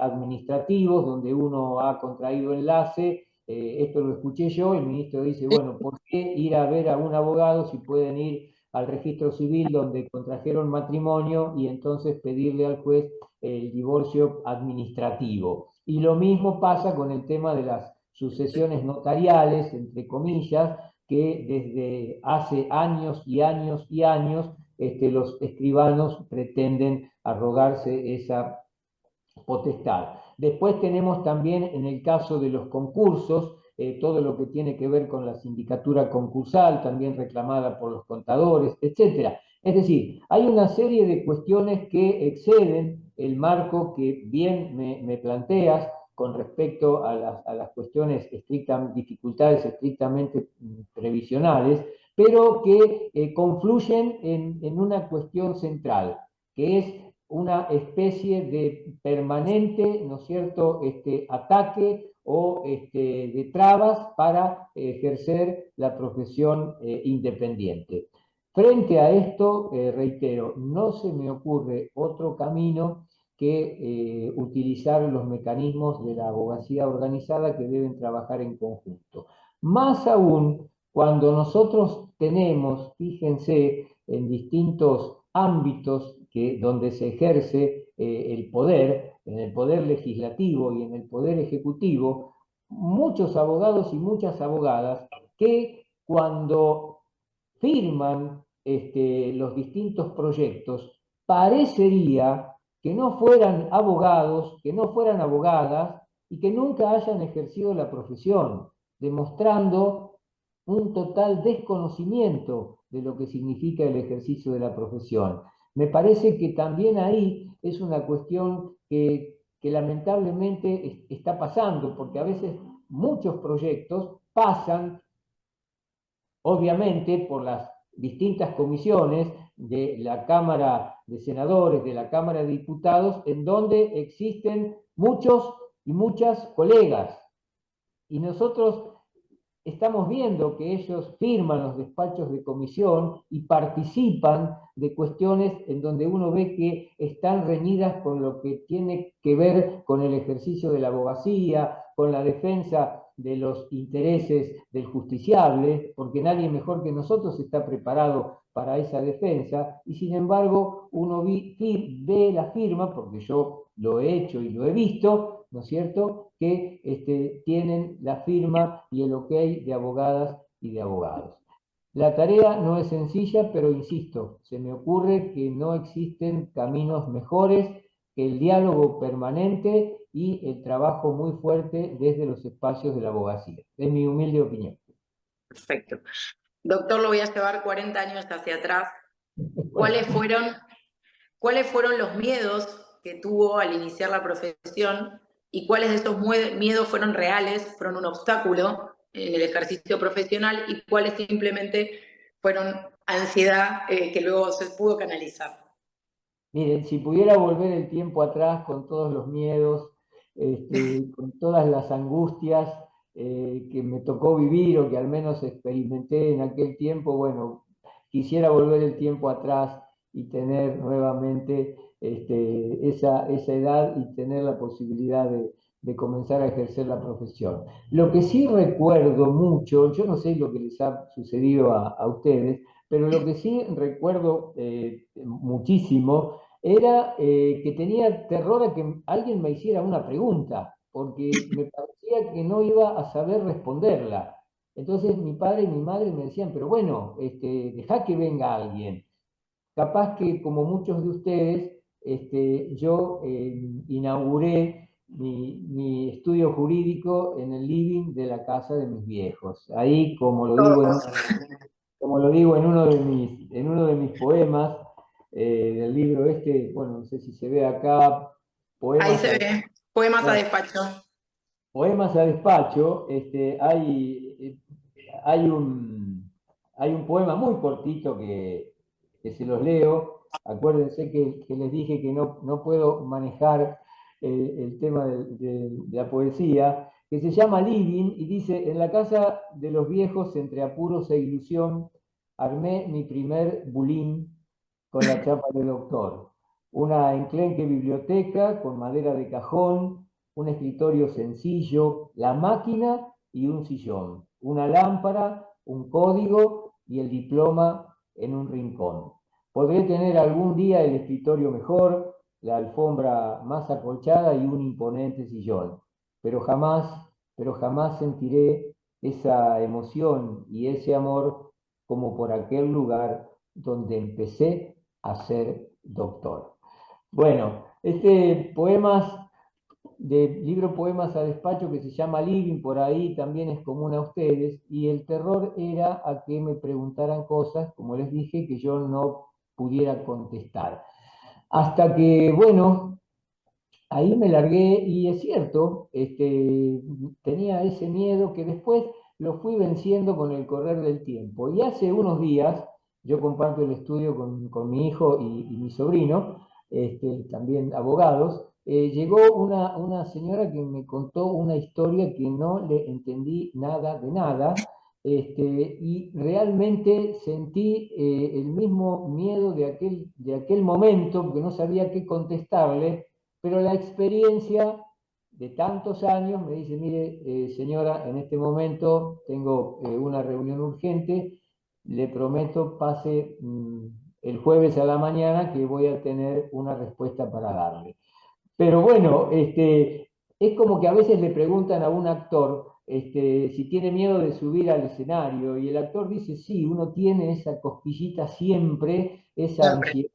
administrativos, donde uno ha contraído enlace. Esto lo escuché yo, el ministro dice, bueno, ¿por qué ir a ver a un abogado si pueden ir al registro civil donde contrajeron matrimonio y entonces pedirle al juez el divorcio administrativo? Y lo mismo pasa con el tema de las sucesiones notariales, entre comillas, que desde hace años y años y años los escribanos pretenden arrogarse esa potestad. Después tenemos también en el caso de los concursos, todo lo que tiene que ver con la sindicatura concursal, también reclamada por los contadores, etc. Es decir, hay una serie de cuestiones que exceden el marco que bien me planteas con respecto a las cuestiones dificultades estrictamente previsionales, pero que confluyen en una cuestión central, que es una especie de permanente, ¿no es cierto?, ataque o de trabas para ejercer la profesión independiente. Frente a esto, reitero, no se me ocurre otro camino que utilizar los mecanismos de la abogacía organizada que deben trabajar en conjunto. Más aún cuando nosotros tenemos, fíjense, en distintos ámbitos donde se ejerce el poder, en el poder legislativo y en el poder ejecutivo, muchos abogados y muchas abogadas que cuando firman los distintos proyectos, parecería que no fueran abogados, que no fueran abogadas y que nunca hayan ejercido la profesión, demostrando un total desconocimiento de lo que significa el ejercicio de la profesión. Me parece que también ahí es una cuestión que lamentablemente está pasando, porque a veces muchos proyectos pasan obviamente por las distintas comisiones de la Cámara de Senadores, de la Cámara de Diputados, en donde existen muchos y muchas colegas. Y nosotros estamos viendo que ellos firman los despachos de comisión y participan de cuestiones en donde uno ve que están reñidas con lo que tiene que ver con el ejercicio de la abogacía, con la defensa de los intereses del justiciable, porque nadie mejor que nosotros está preparado para esa defensa, y sin embargo uno ve la firma, porque yo lo he hecho y lo he visto, ¿no es cierto?, que tienen la firma y el ok de abogadas y de abogados. La tarea no es sencilla, pero insisto, se me ocurre que no existen caminos mejores que el diálogo permanente y el trabajo muy fuerte desde los espacios de la abogacía. Es mi humilde opinión. Perfecto. Doctor, lo voy a llevar 40 años hacia atrás. ¿Cuáles fueron los miedos que tuvo al iniciar la profesión y cuáles de esos miedos fueron reales, fueron un obstáculo en el ejercicio profesional y cuáles simplemente fueron ansiedad que luego se pudo canalizar? Miren, si pudiera volver el tiempo atrás con todos los miedos, con todas las angustias que me tocó vivir o que al menos experimenté en aquel tiempo, bueno, quisiera volver el tiempo atrás y tener nuevamente esa edad y tener la posibilidad de comenzar a ejercer la profesión. Lo que sí recuerdo mucho, yo no sé lo que les ha sucedido a ustedes, pero lo que sí recuerdo muchísimo era que tenía terror a que alguien me hiciera una pregunta, porque me parecía que no iba a saber responderla. Entonces mi padre y mi madre me decían, pero bueno, deja que venga alguien. Capaz que como muchos de ustedes, yo inauguré mi estudio jurídico en el living de la casa de mis viejos. Ahí, Todos. como lo digo en uno de mis poemas del libro este, bueno, no sé si se ve acá, Ahí poemas se a, ve. Poemas a bueno, despacho. poemas a despacho, hay un poema muy cortito que se los leo. Acuérdense que les dije que no puedo manejar el tema de la poesía, que se llama Living y dice, en la casa de los viejos, entre apuros e ilusión, armé mi primer bulín con la chapa de doctor. Una enclenque biblioteca con madera de cajón, un escritorio sencillo, la máquina y un sillón, una lámpara, un código y el diploma en un rincón. Podré tener algún día el escritorio mejor, la alfombra más acolchada y un imponente sillón, pero jamás sentiré esa emoción y ese amor como por aquel lugar donde empecé a ser doctor. Bueno, este poemas del libro Poemas a Despacho que se llama Living, por ahí también es común a ustedes, y el terror era a que me preguntaran cosas, como les dije, que yo no pudiera contestar. Hasta que, bueno, ahí me largué y es cierto, tenía ese miedo que después lo fui venciendo con el correr del tiempo. Y hace unos días, yo comparto el estudio con mi hijo y mi sobrino, también abogados, llegó una señora que me contó una historia que no le entendí nada de nada. Y realmente sentí el mismo miedo de aquel momento, porque no sabía qué contestarle, pero la experiencia de tantos años me dice, mire, señora, en este momento tengo una reunión urgente, le prometo pase el jueves a la mañana que voy a tener una respuesta para darle. Pero bueno, es como que a veces le preguntan a un actor si tiene miedo de subir al escenario y el actor dice, sí, uno tiene esa cosquillita siempre, esa Siempre. ansiedad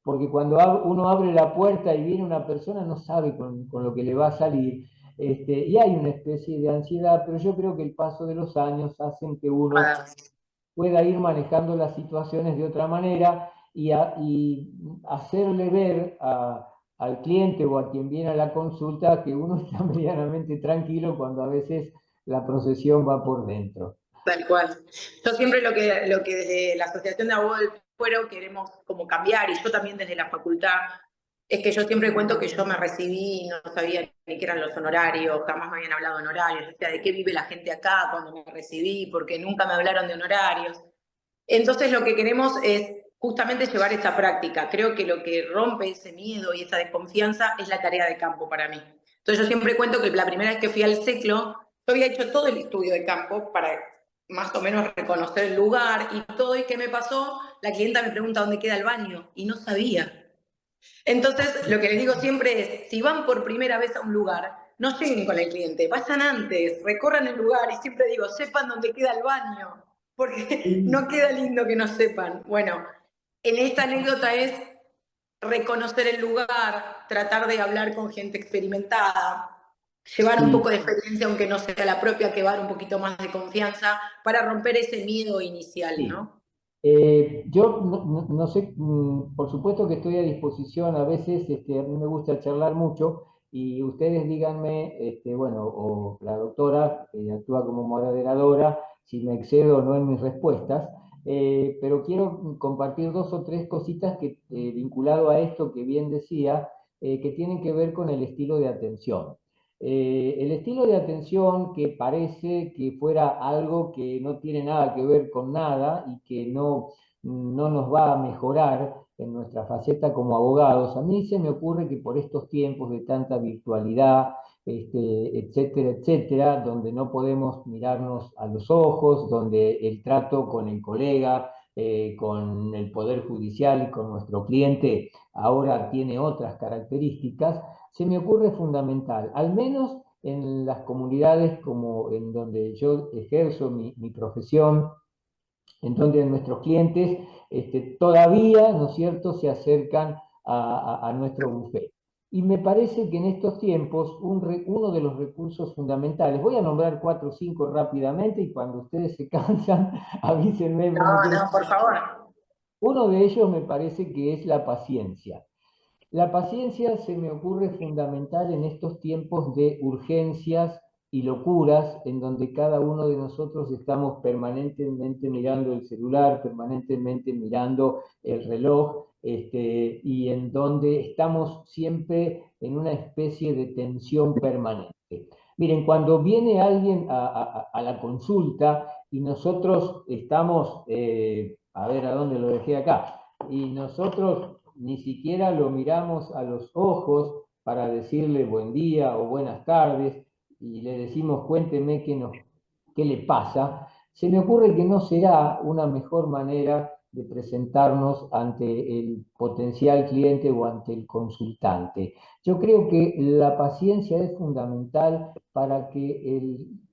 porque cuando uno abre la puerta y viene una persona no sabe con lo que le va a salir, y hay una especie de ansiedad, pero yo creo que el paso de los años hacen que uno pueda ir manejando las situaciones de otra manera y hacerle ver al cliente o a quien viene a la consulta que uno está medianamente tranquilo cuando a veces la procesión va por dentro. Tal cual. Yo siempre lo que desde la Asociación de Abogados del Fuero queremos como cambiar, y yo también desde la facultad, es que yo siempre cuento que yo me recibí y no sabía ni qué eran los honorarios, jamás me habían hablado de honorarios, o sea, de qué vive la gente acá cuando me recibí, porque nunca me hablaron de honorarios. Entonces lo que queremos es justamente llevar esta práctica. Creo que lo que rompe ese miedo y esa desconfianza es la tarea de campo para mí. Entonces yo siempre cuento que la primera vez que fui al CECLO, yo había hecho todo el estudio de campo para más o menos reconocer el lugar y todo. ¿Y qué me pasó? La clienta me pregunta dónde queda el baño y no sabía. Entonces, lo que les digo siempre es, si van por primera vez a un lugar, no lleguen con el cliente, vayan antes, recorran el lugar y siempre digo, sepan dónde queda el baño, porque no queda lindo que no sepan. Bueno, en esta anécdota es reconocer el lugar, tratar de hablar con gente experimentada, llevar un Sí. poco de experiencia, aunque no sea la propia, que va un poquito más de confianza, para romper ese miedo inicial, Sí. ¿no? Yo no sé, por supuesto que estoy a disposición, a veces a mí me gusta charlar mucho y ustedes díganme, bueno, o la doctora que actúa como moderadora, si me excedo o no en mis respuestas, pero quiero compartir dos o tres cositas que, vinculado a esto que bien decía, que tienen que ver con el estilo de atención. El estilo de atención que parece que fuera algo que no tiene nada que ver con nada y que no nos va a mejorar en nuestra faceta como abogados, a mí se me ocurre que por estos tiempos de tanta virtualidad, etcétera, etcétera, donde no podemos mirarnos a los ojos, donde el trato con el colega, con el Poder Judicial y con nuestro cliente ahora tiene otras características, se me ocurre fundamental, al menos en las comunidades como en donde yo ejerzo mi profesión, en donde nuestros clientes todavía, ¿no es cierto?, se acercan a nuestro buffet. Y me parece que en estos tiempos uno de los recursos fundamentales, voy a nombrar 4 o 5 rápidamente y cuando ustedes se cansan, avísenme. No, no, por favor. Uno de ellos me parece que es la paciencia. La paciencia se me ocurre fundamental en estos tiempos de urgencias y locuras, en donde cada uno de nosotros estamos permanentemente mirando el celular, permanentemente mirando el reloj, y en donde estamos siempre en una especie de tensión permanente. Miren, cuando viene alguien a la consulta y nosotros estamos, a ver a dónde lo dejé acá, y nosotros ni siquiera lo miramos a los ojos para decirle buen día o buenas tardes y le decimos cuénteme qué le pasa, se me ocurre que no será una mejor manera de presentarnos ante el potencial cliente o ante el consultante. Yo creo que la paciencia es fundamental para que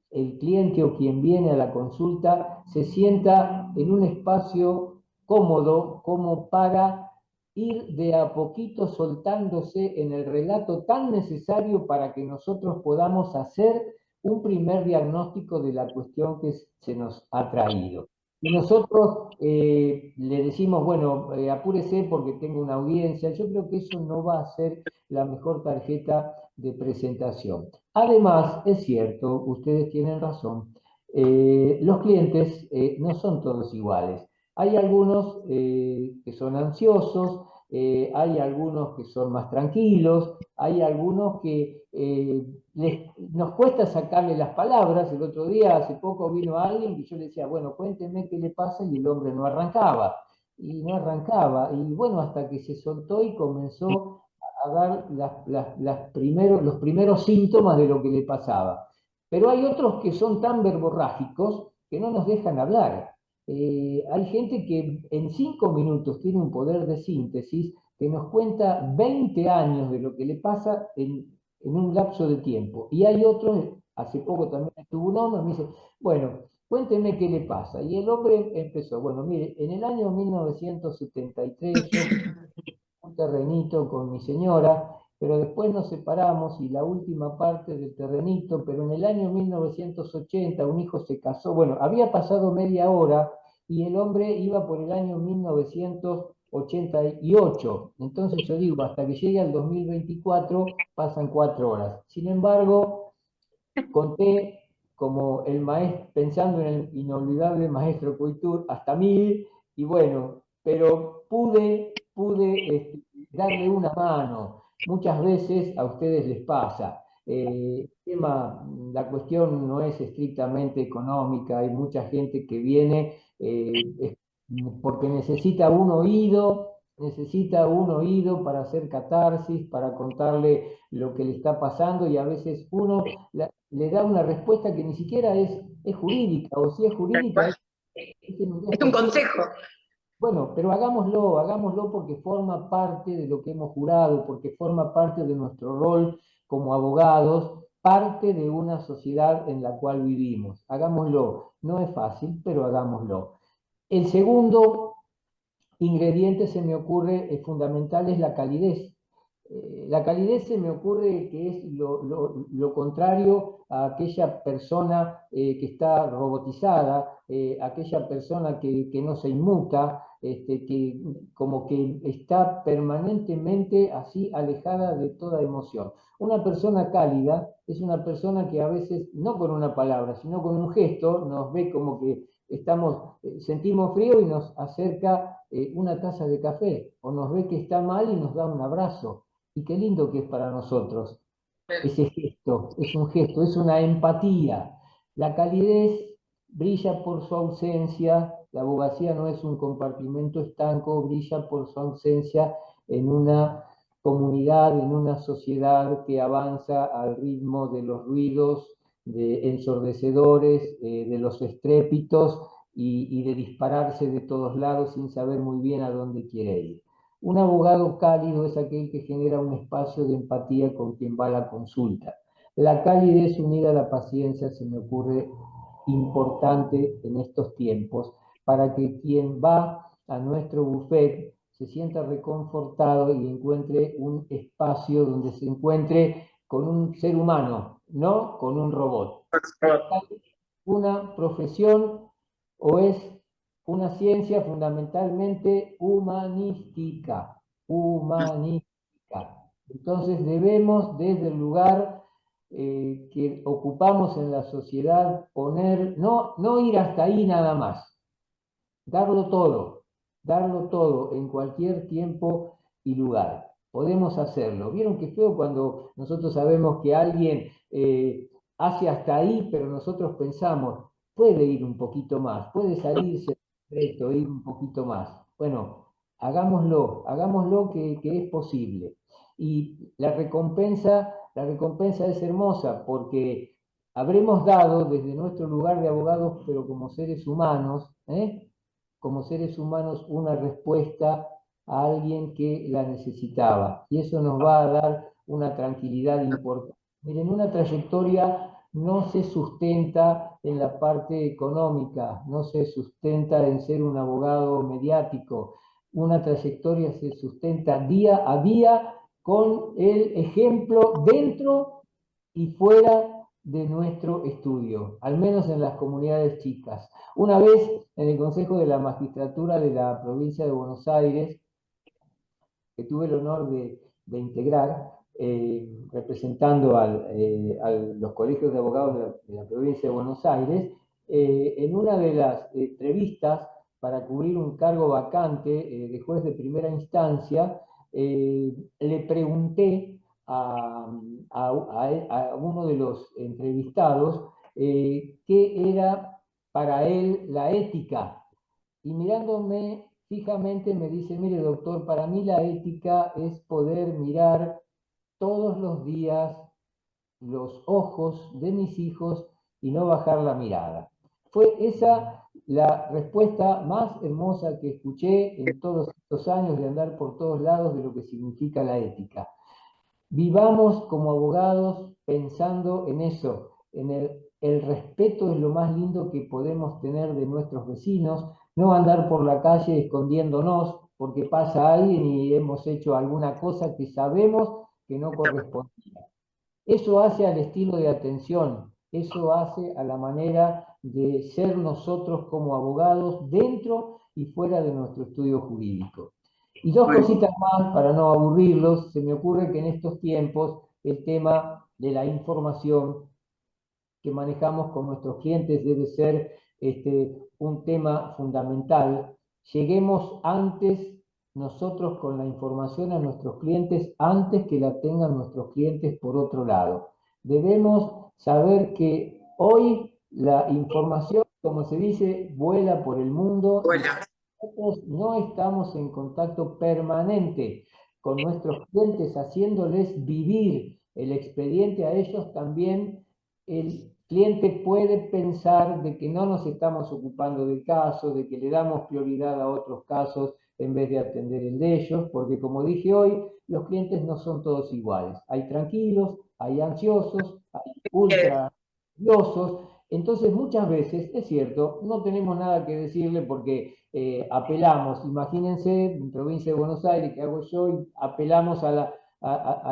el cliente o quien viene a la consulta se sienta en un espacio cómodo como para ir de a poquito soltándose en el relato tan necesario para que nosotros podamos hacer un primer diagnóstico de la cuestión que se nos ha traído. Y nosotros le decimos, bueno, apúrese porque tengo una audiencia. Yo creo que eso no va a ser la mejor tarjeta de presentación. Además, es cierto, ustedes tienen razón, los clientes no son todos iguales. Hay algunos que son ansiosos, hay algunos que son más tranquilos, hay algunos que nos cuesta sacarle las palabras. El otro día, hace poco, vino alguien y yo le decía, bueno, cuénteme qué le pasa, y el hombre no arrancaba. Y no arrancaba. Y bueno, hasta que se soltó y comenzó a dar los primeros síntomas de lo que le pasaba. Pero hay otros que son tan verborrágicos que no nos dejan hablar. Hay gente que en 5 minutos tiene un poder de síntesis que nos cuenta 20 años de lo que le pasa en un lapso de tiempo. Y hay otros, hace poco también estuvo un hombre, me dice, bueno, cuénteme qué le pasa. Y el hombre empezó, bueno, mire, en el año 1973 yo un terrenito con mi señora, pero después nos separamos y la última parte del terrenito, pero en el año 1980 un hijo se casó, bueno, había pasado media hora y el hombre iba por el año 1988. Entonces yo digo, hasta que llegue al 2024 pasan 4 horas. Sin embargo, conté como el maestro, pensando en el inolvidable maestro Coitur, hasta 1000, y bueno, pero pude darle una mano. Muchas veces a ustedes les pasa. La cuestión no es estrictamente económica, hay mucha gente que viene porque necesita un oído para hacer catarsis, para contarle lo que le está pasando, y a veces uno le da una respuesta que ni siquiera es jurídica, o si es jurídica, Es un consejo. bueno, pero hagámoslo porque forma parte de lo que hemos jurado, porque forma parte de nuestro rol como abogados, parte de una sociedad en la cual vivimos. Hagámoslo. No es fácil, pero hagámoslo. El segundo ingrediente se me ocurre fundamental es la calidez. La calidez se me ocurre que es lo contrario a aquella persona que está robotizada, aquella persona que no se inmuta, que como que está permanentemente así alejada de toda emoción. Una persona cálida es una persona que a veces, no con una palabra, sino con un gesto, nos ve como que sentimos frío y nos acerca una taza de café, o nos ve que está mal y nos da un abrazo. Y qué lindo que es para nosotros ese gesto, es un gesto, es una empatía. La calidez brilla por su ausencia, la abogacía no es un compartimento estanco, brilla por su ausencia en una comunidad, en una sociedad que avanza al ritmo de los ruidos ensordecedores, de los estrépitos y de dispararse de todos lados sin saber muy bien a dónde quiere ir. Un abogado cálido es aquel que genera un espacio de empatía con quien va a la consulta. La calidez unida a la paciencia se me ocurre importante en estos tiempos para que quien va a nuestro buffet se sienta reconfortado y encuentre un espacio donde se encuentre con un ser humano, no con un robot. Una profesión o es una ciencia fundamentalmente humanística, humanística. Entonces debemos desde el lugar que ocupamos en la sociedad poner, no ir hasta ahí nada más, darlo todo en cualquier tiempo y lugar. Podemos hacerlo. ¿Vieron qué feo cuando nosotros sabemos que alguien hace hasta ahí, pero nosotros pensamos, puede ir un poquito más, puede salirse de esto, ir un poquito más? Bueno, hagámoslo que es posible. Y la recompensa es hermosa porque habremos dado desde nuestro lugar de abogados, pero como seres humanos, como seres humanos una respuesta a alguien que la necesitaba. Y eso nos va a dar una tranquilidad importante. Miren, una trayectoria no se sustenta en la parte económica, no se sustenta en ser un abogado mediático. Una trayectoria se sustenta día a día con el ejemplo dentro y fuera de nuestro estudio, al menos en las comunidades chicas. Una vez en el Consejo de la Magistratura de la provincia de Buenos Aires, que tuve el honor de integrar, representando a los colegios de abogados de la provincia de Buenos Aires, en una de las entrevistas para cubrir un cargo vacante de juez de primera instancia, le pregunté a uno de los entrevistados qué era para él la ética. Y mirándome fijamente me dice, mire doctor, para mí la ética es poder mirar todos los días los ojos de mis hijos y no bajar la mirada. Fue esa la respuesta más hermosa que escuché en todos estos años de andar por todos lados de lo que significa la ética. Vivamos como abogados pensando en eso, en el respeto es lo más lindo que podemos tener de nuestros vecinos, no andar por la calle escondiéndonos porque pasa alguien y hemos hecho alguna cosa que sabemos que no correspondía. Eso hace al estilo de atención, eso hace a la manera de ser nosotros como abogados dentro y fuera de nuestro estudio jurídico. Y dos cositas más para no aburrirlos, se me ocurre que en estos tiempos el tema de la información que manejamos con nuestros clientes debe ser un tema fundamental. Lleguemos antes nosotros con la información a nuestros clientes antes que la tengan nuestros clientes por otro lado. Debemos saber que hoy la información, como se dice, vuela por el mundo. Bueno, Nosotros no estamos en contacto permanente con nuestros clientes, haciéndoles vivir el expediente a ellos también. El cliente puede pensar de que no nos estamos ocupando del caso, de que le damos prioridad a otros casos en vez de atender el de ellos, porque como dije hoy, los clientes no son todos iguales. Hay tranquilos, hay ansiosos, hay ultra ansiosos. Entonces muchas veces, es cierto, no tenemos nada que decirle porque apelamos, imagínense, en provincia de Buenos Aires, que hago yo, y apelamos a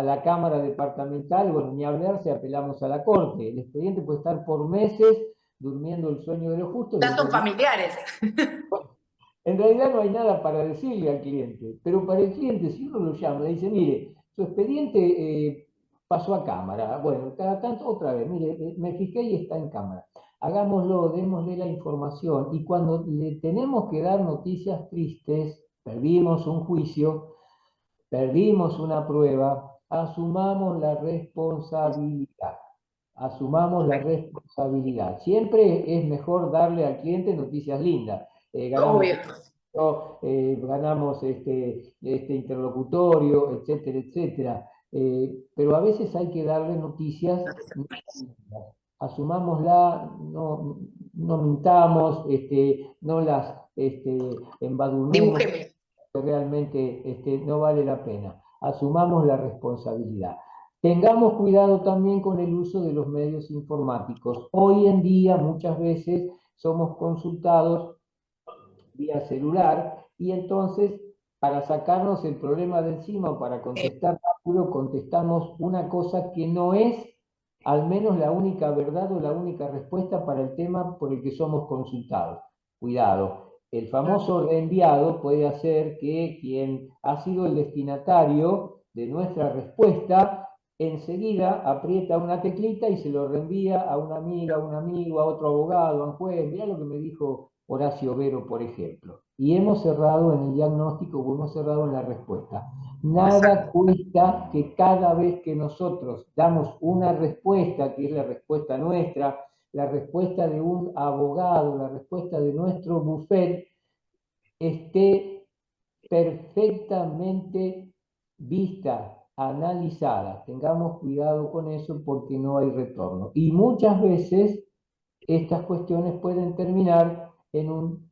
la Cámara Departamental, bueno, ni hablar si apelamos a la Corte. El expediente puede estar por meses durmiendo el sueño de los justos. ya son familiares. En realidad no hay nada para decirle al cliente, pero para el cliente, si uno lo llama, le dice, mire, su expediente pasó a cámara, bueno, cada tanto, otra vez, mire, me fijé y está en cámara. Hagámoslo, démosle la información, y cuando le tenemos que dar noticias tristes, perdimos un juicio, perdimos una prueba, asumamos la responsabilidad. Asumamos la responsabilidad. Siempre es mejor darle al cliente noticias lindas. Obvio. Ganamos este interlocutorio, etcétera, etcétera. Pero a veces hay que darle noticias lindas. Asumámosla, no mintamos, no las embadurnemos, Dibujeme. realmente no vale la pena. Asumamos la responsabilidad. Tengamos cuidado también con el uso de los medios informáticos. Hoy en día muchas veces somos consultados vía celular y entonces para sacarnos el problema de encima o para contestar rápido contestamos una cosa que no es al menos la única verdad o la única respuesta para el tema por el que somos consultados. Cuidado, el famoso reenviado puede hacer que quien ha sido el destinatario de nuestra respuesta enseguida aprieta una teclita y se lo reenvía a una amiga, a un amigo, a otro abogado, a un juez. Mirá lo que me dijo Horacio Vero, por ejemplo. Y hemos cerrado en el diagnóstico o hemos cerrado en la respuesta. Nada cuesta que cada vez que nosotros damos una respuesta, que es la respuesta nuestra, la respuesta de un abogado, la respuesta de nuestro bufet, esté perfectamente vista, analizada. Tengamos cuidado con eso porque no hay retorno. Y muchas veces estas cuestiones pueden terminar en un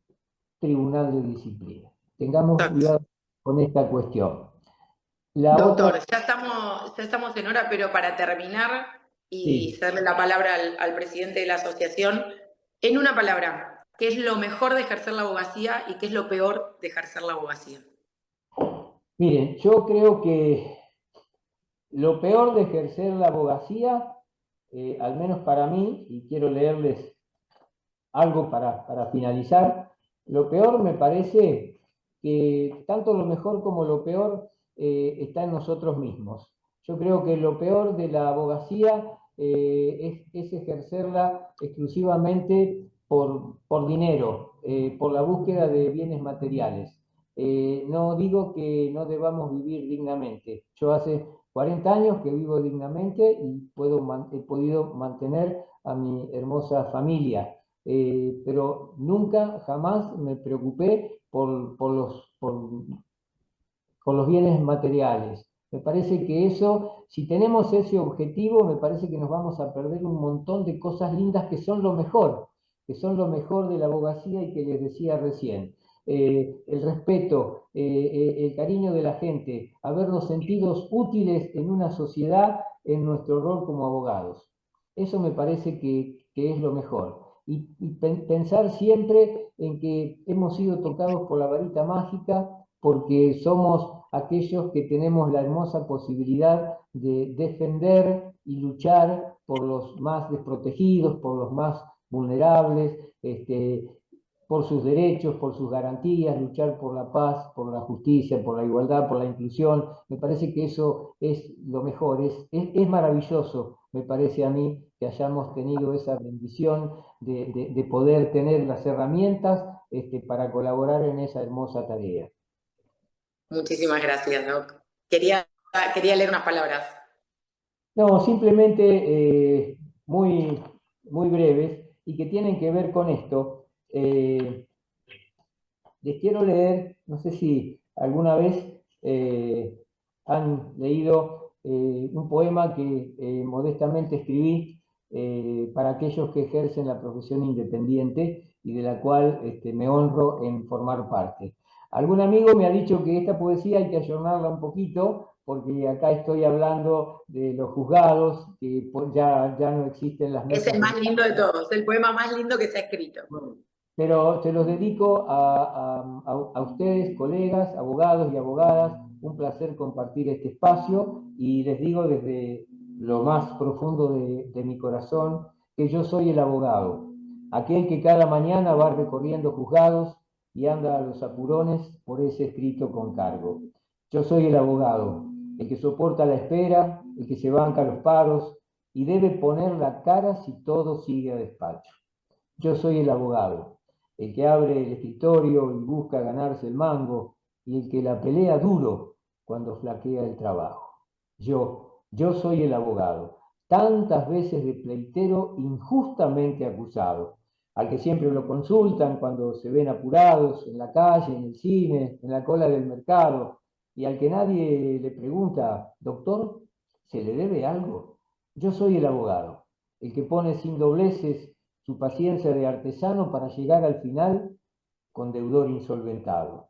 tribunal de disciplina. Tengamos cuidado con esta cuestión. Doctor, ya estamos en hora, pero para terminar y Sí. darle la palabra al presidente de la asociación, en una palabra, ¿qué es lo mejor de ejercer la abogacía y qué es lo peor de ejercer la abogacía? Miren, yo creo que lo peor de ejercer la abogacía, al menos para mí, y quiero leerles algo para finalizar, lo peor me parece que tanto lo mejor como lo peor está en nosotros mismos. Yo creo que lo peor de la abogacía es ejercerla exclusivamente por dinero, por la búsqueda de bienes materiales. No digo que no debamos vivir dignamente. Yo hace 40 años que vivo dignamente y he podido mantener a mi hermosa familia. Pero nunca, jamás me preocupé por los bienes materiales. Me parece que eso, si tenemos ese objetivo, me parece que nos vamos a perder un montón de cosas lindas que son lo mejor de la abogacía y que les decía recién. El respeto, el cariño de la gente, habernos sentidos útiles en una sociedad en nuestro rol como abogados. Eso me parece que es lo mejor. Y pensar siempre en que hemos sido tocados por la varita mágica porque somos aquellos que tenemos la hermosa posibilidad de defender y luchar por los más desprotegidos, por los más vulnerables, por sus derechos, por sus garantías, luchar por la paz, por la justicia, por la igualdad, por la inclusión. Me parece que eso es lo mejor, es maravilloso, me parece a mí, que hayamos tenido esa bendición de poder tener las herramientas para colaborar en esa hermosa tarea. Muchísimas gracias, Doc. Quería leer unas palabras. No, simplemente muy, muy breves y que tienen que ver con esto. Les quiero leer, no sé si alguna vez han leído un poema que modestamente escribí para aquellos que ejercen la profesión independiente y de la cual me honro en formar parte. Algún amigo me ha dicho que esta poesía hay que ayornarla un poquito porque acá estoy hablando de los juzgados, que ya no existen las mesas. Es el más lindo de todos, el poema más lindo que se ha escrito. Pero se los dedico a ustedes, colegas, abogados y abogadas. Un placer compartir este espacio y les digo desde lo más profundo de mi corazón que yo soy el abogado, aquel que cada mañana va recorriendo juzgados y anda a los apurones por ese escrito con cargo. Yo soy el abogado, el que soporta la espera, el que se banca los paros y debe poner la cara si todo sigue a despacho. Yo soy el abogado, el que abre el escritorio y busca ganarse el mango, y el que la pelea duro cuando flaquea el trabajo. Yo soy el abogado, tantas veces de pleitero injustamente acusado, al que siempre lo consultan cuando se ven apurados en la calle, en el cine, en la cola del mercado, y al que nadie le pregunta, doctor, ¿se le debe algo? Yo soy el abogado, el que pone sin dobleces su paciencia de artesano para llegar al final con deudor insolventado.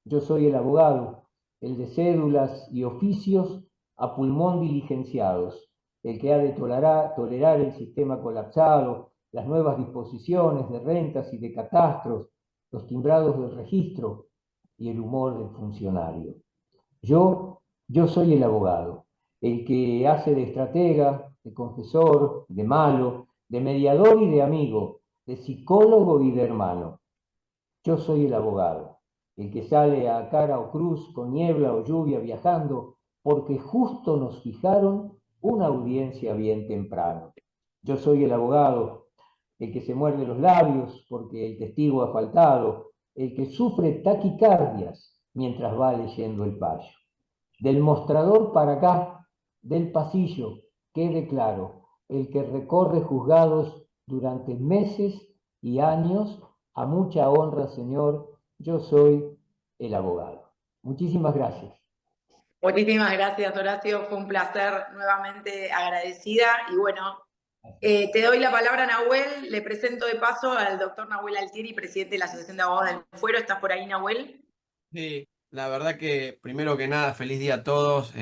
Yo soy el abogado, el de cédulas y oficios a pulmón diligenciados, el que ha de tolerar el sistema colapsado, las nuevas disposiciones de rentas y de catastros, los timbrados del registro y el humor del funcionario. Yo soy el abogado, el que hace de estratega, de confesor, de malo, de mediador y de amigo, de psicólogo y de hermano. Yo soy el abogado, el que sale a cara o cruz, con niebla o lluvia viajando, porque justo nos fijaron una audiencia bien temprano. Yo soy el abogado, el que se muerde los labios porque el testigo ha faltado, el que sufre taquicardias mientras va leyendo el fallo. Del mostrador para acá, del pasillo, quede claro, el que recorre juzgados durante meses y años, a mucha honra, señor, yo soy el abogado. Muchísimas gracias. Muchísimas gracias, Horacio. Fue un placer, nuevamente agradecida. Y bueno, te doy la palabra, Nahuel. Le presento de paso al doctor Nahuel Altieri, presidente de la Asociación de Abogados del Fuero. ¿Estás por ahí, Nahuel? Sí, la verdad que primero que nada, feliz día a todos.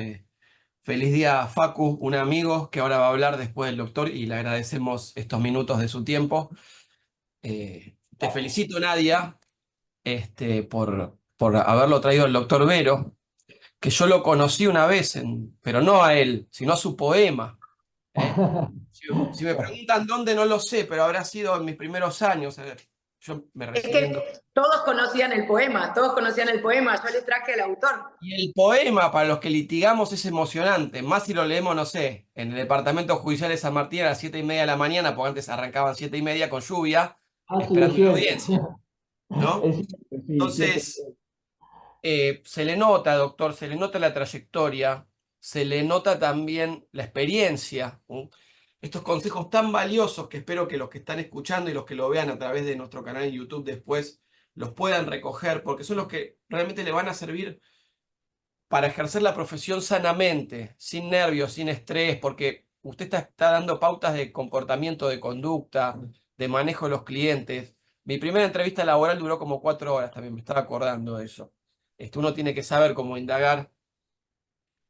Feliz día a Facu, un amigo que ahora va a hablar después del doctor y le agradecemos estos minutos de su tiempo. Te felicito, Nadia, por haberlo traído el doctor Vero, que yo lo conocí una vez, pero no a él, sino a su poema. Si me preguntan dónde, no lo sé, pero habrá sido en mis primeros años. Yo me Es recibí en que todos conocían el poema, yo les traje al autor. Y el poema, para los que litigamos, es emocionante, más si lo leemos, no sé, en el Departamento Judicial de San Martín a las 7:30 de la mañana, porque antes arrancaban 7:30 con lluvia, Sí, es esperando la cierto. audiencia, ¿no? Es cierto, sí, Entonces, se le nota, doctor, se le nota la trayectoria, se le nota también la experiencia, ¿no? Estos consejos tan valiosos que espero que los que están escuchando y los que lo vean a través de nuestro canal en YouTube después los puedan recoger, porque son los que realmente le van a servir para ejercer la profesión sanamente, sin nervios, sin estrés, porque usted está dando pautas de comportamiento, de conducta, de manejo de los clientes. Mi primera entrevista laboral duró como 4 horas, también me estaba acordando de eso. Uno tiene que saber cómo indagar,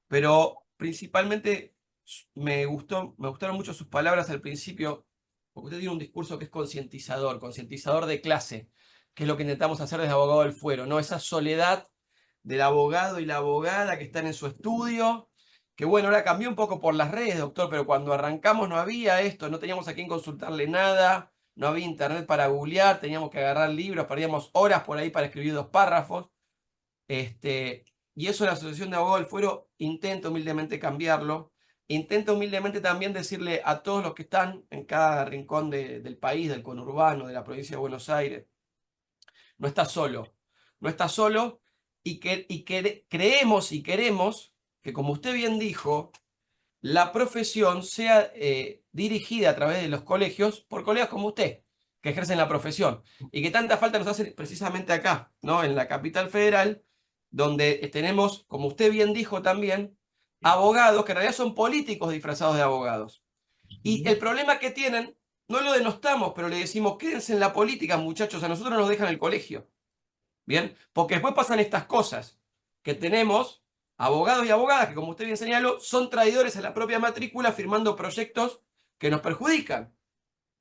pero principalmente me gustaron mucho sus palabras al principio, porque usted tiene un discurso que es concientizador de clase, que es lo que intentamos hacer desde Abogado del Fuero, ¿no? Esa soledad del abogado y la abogada que están en su estudio, que bueno, ahora cambió un poco por las redes, doctor, pero cuando arrancamos no había esto, no teníamos a quién consultarle nada, no había internet para googlear, teníamos que agarrar libros, perdíamos horas por ahí para escribir 2 párrafos. Y eso la Asociación de Abogados del Fuero intenta humildemente cambiarlo, intenta humildemente también decirle a todos los que están en cada rincón del país, del conurbano, de la provincia de Buenos Aires, no estás solo, no estás solo, creemos y queremos que, como usted bien dijo, la profesión sea dirigida a través de los colegios por colegas como usted, que ejercen la profesión, y que tanta falta nos hace precisamente acá, ¿no? En la capital federal, donde tenemos, como usted bien dijo también, abogados que en realidad son políticos disfrazados de abogados. Y el problema que tienen, no lo denostamos, pero le decimos, quédense en la política, muchachos, a nosotros nos dejan el colegio. ¿Bien? Porque después pasan estas cosas, que tenemos abogados y abogadas que, como usted bien señaló, son traidores a la propia matrícula firmando proyectos que nos perjudican.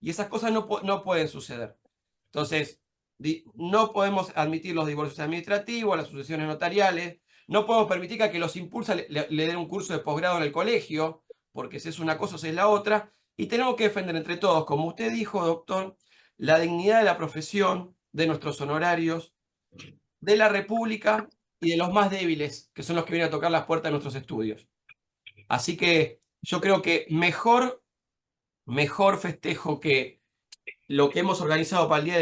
Y esas cosas no pueden suceder. Entonces, no podemos admitir los divorcios administrativos, las sucesiones notariales, no podemos permitir que a que los impulsa le den un curso de posgrado en el colegio, porque si es una cosa o si es la otra, y tenemos que defender entre todos, como usted dijo, doctor, la dignidad de la profesión, de nuestros honorarios, de la República y de los más débiles, que son los que vienen a tocar las puertas de nuestros estudios. Así que yo creo que mejor festejo que lo que hemos organizado para el Día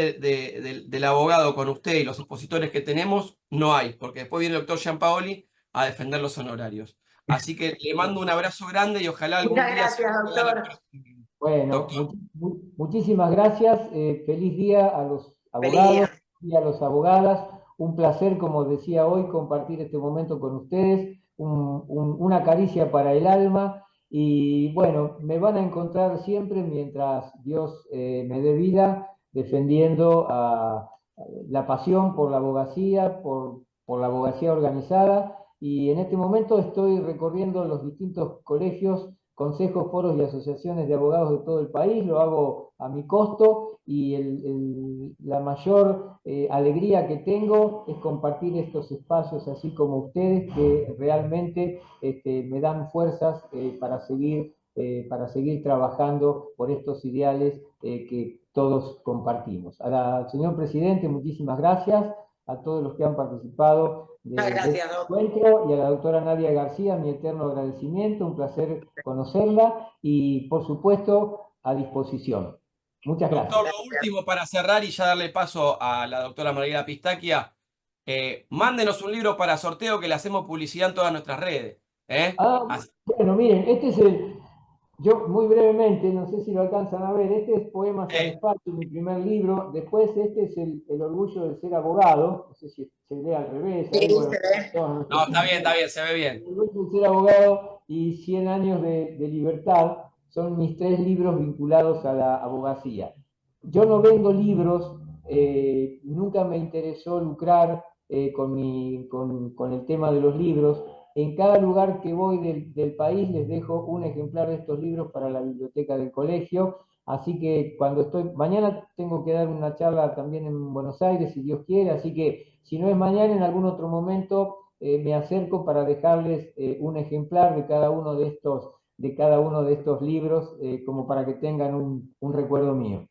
del Abogado con usted y los expositores que tenemos, no hay, porque después viene el doctor Giampaoli a defender los honorarios. Así que le mando un abrazo grande y ojalá algún Muchas día... gracias, doctor. Bueno, Doctor. muchísimas gracias. Feliz día a los Feliz abogados día. y a las abogadas. Un placer, como decía hoy, compartir este momento con ustedes. Una caricia para el alma. Y bueno, me van a encontrar siempre, mientras Dios me dé vida, defendiendo la pasión por la abogacía, por la abogacía organizada y en este momento estoy recorriendo los distintos colegios, consejos, foros y asociaciones de abogados de todo el país. Lo hago a mi costo y la mayor alegría que tengo es compartir estos espacios así como ustedes, que realmente me dan fuerzas para seguir trabajando por estos ideales que todos compartimos. Al señor presidente, muchísimas gracias. A todos los que han participado Muchas de gracias, este Doc. encuentro, y a la doctora Nadia García, mi eterno agradecimiento, un placer conocerla y, por supuesto, a disposición. Muchas gracias. Doctor, lo último para cerrar y ya darle paso a la doctora Margarita Pistaquia. Mándenos un libro para sorteo que le hacemos publicidad en todas nuestras redes. Bueno, miren, este es yo muy brevemente, no sé si lo alcanzan a ver, este es Poemas al Espacio, mi primer libro. Después este es el orgullo de ser abogado, no sé si se lee al revés. Sí, Ahí, bueno, se ve. No, está bien, se ve bien. El orgullo de ser abogado y 100 años de libertad son mis 3 libros vinculados a la abogacía. Yo no vendo libros, nunca me interesó lucrar con el tema de los libros. En cada lugar que voy del país les dejo un ejemplar de estos libros para la biblioteca del colegio. Así que mañana tengo que dar una charla también en Buenos Aires, si Dios quiere, así que si no es mañana, en algún otro momento me acerco para dejarles un ejemplar de cada uno de estos libros, como para que tengan un recuerdo mío.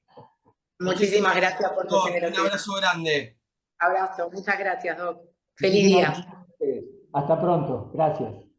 Muchísimas gracias por tu Un generosidad. abrazo grande. Abrazo, muchas gracias, Doc. Feliz Muchísimas día. gracias a ustedes. Hasta pronto, gracias.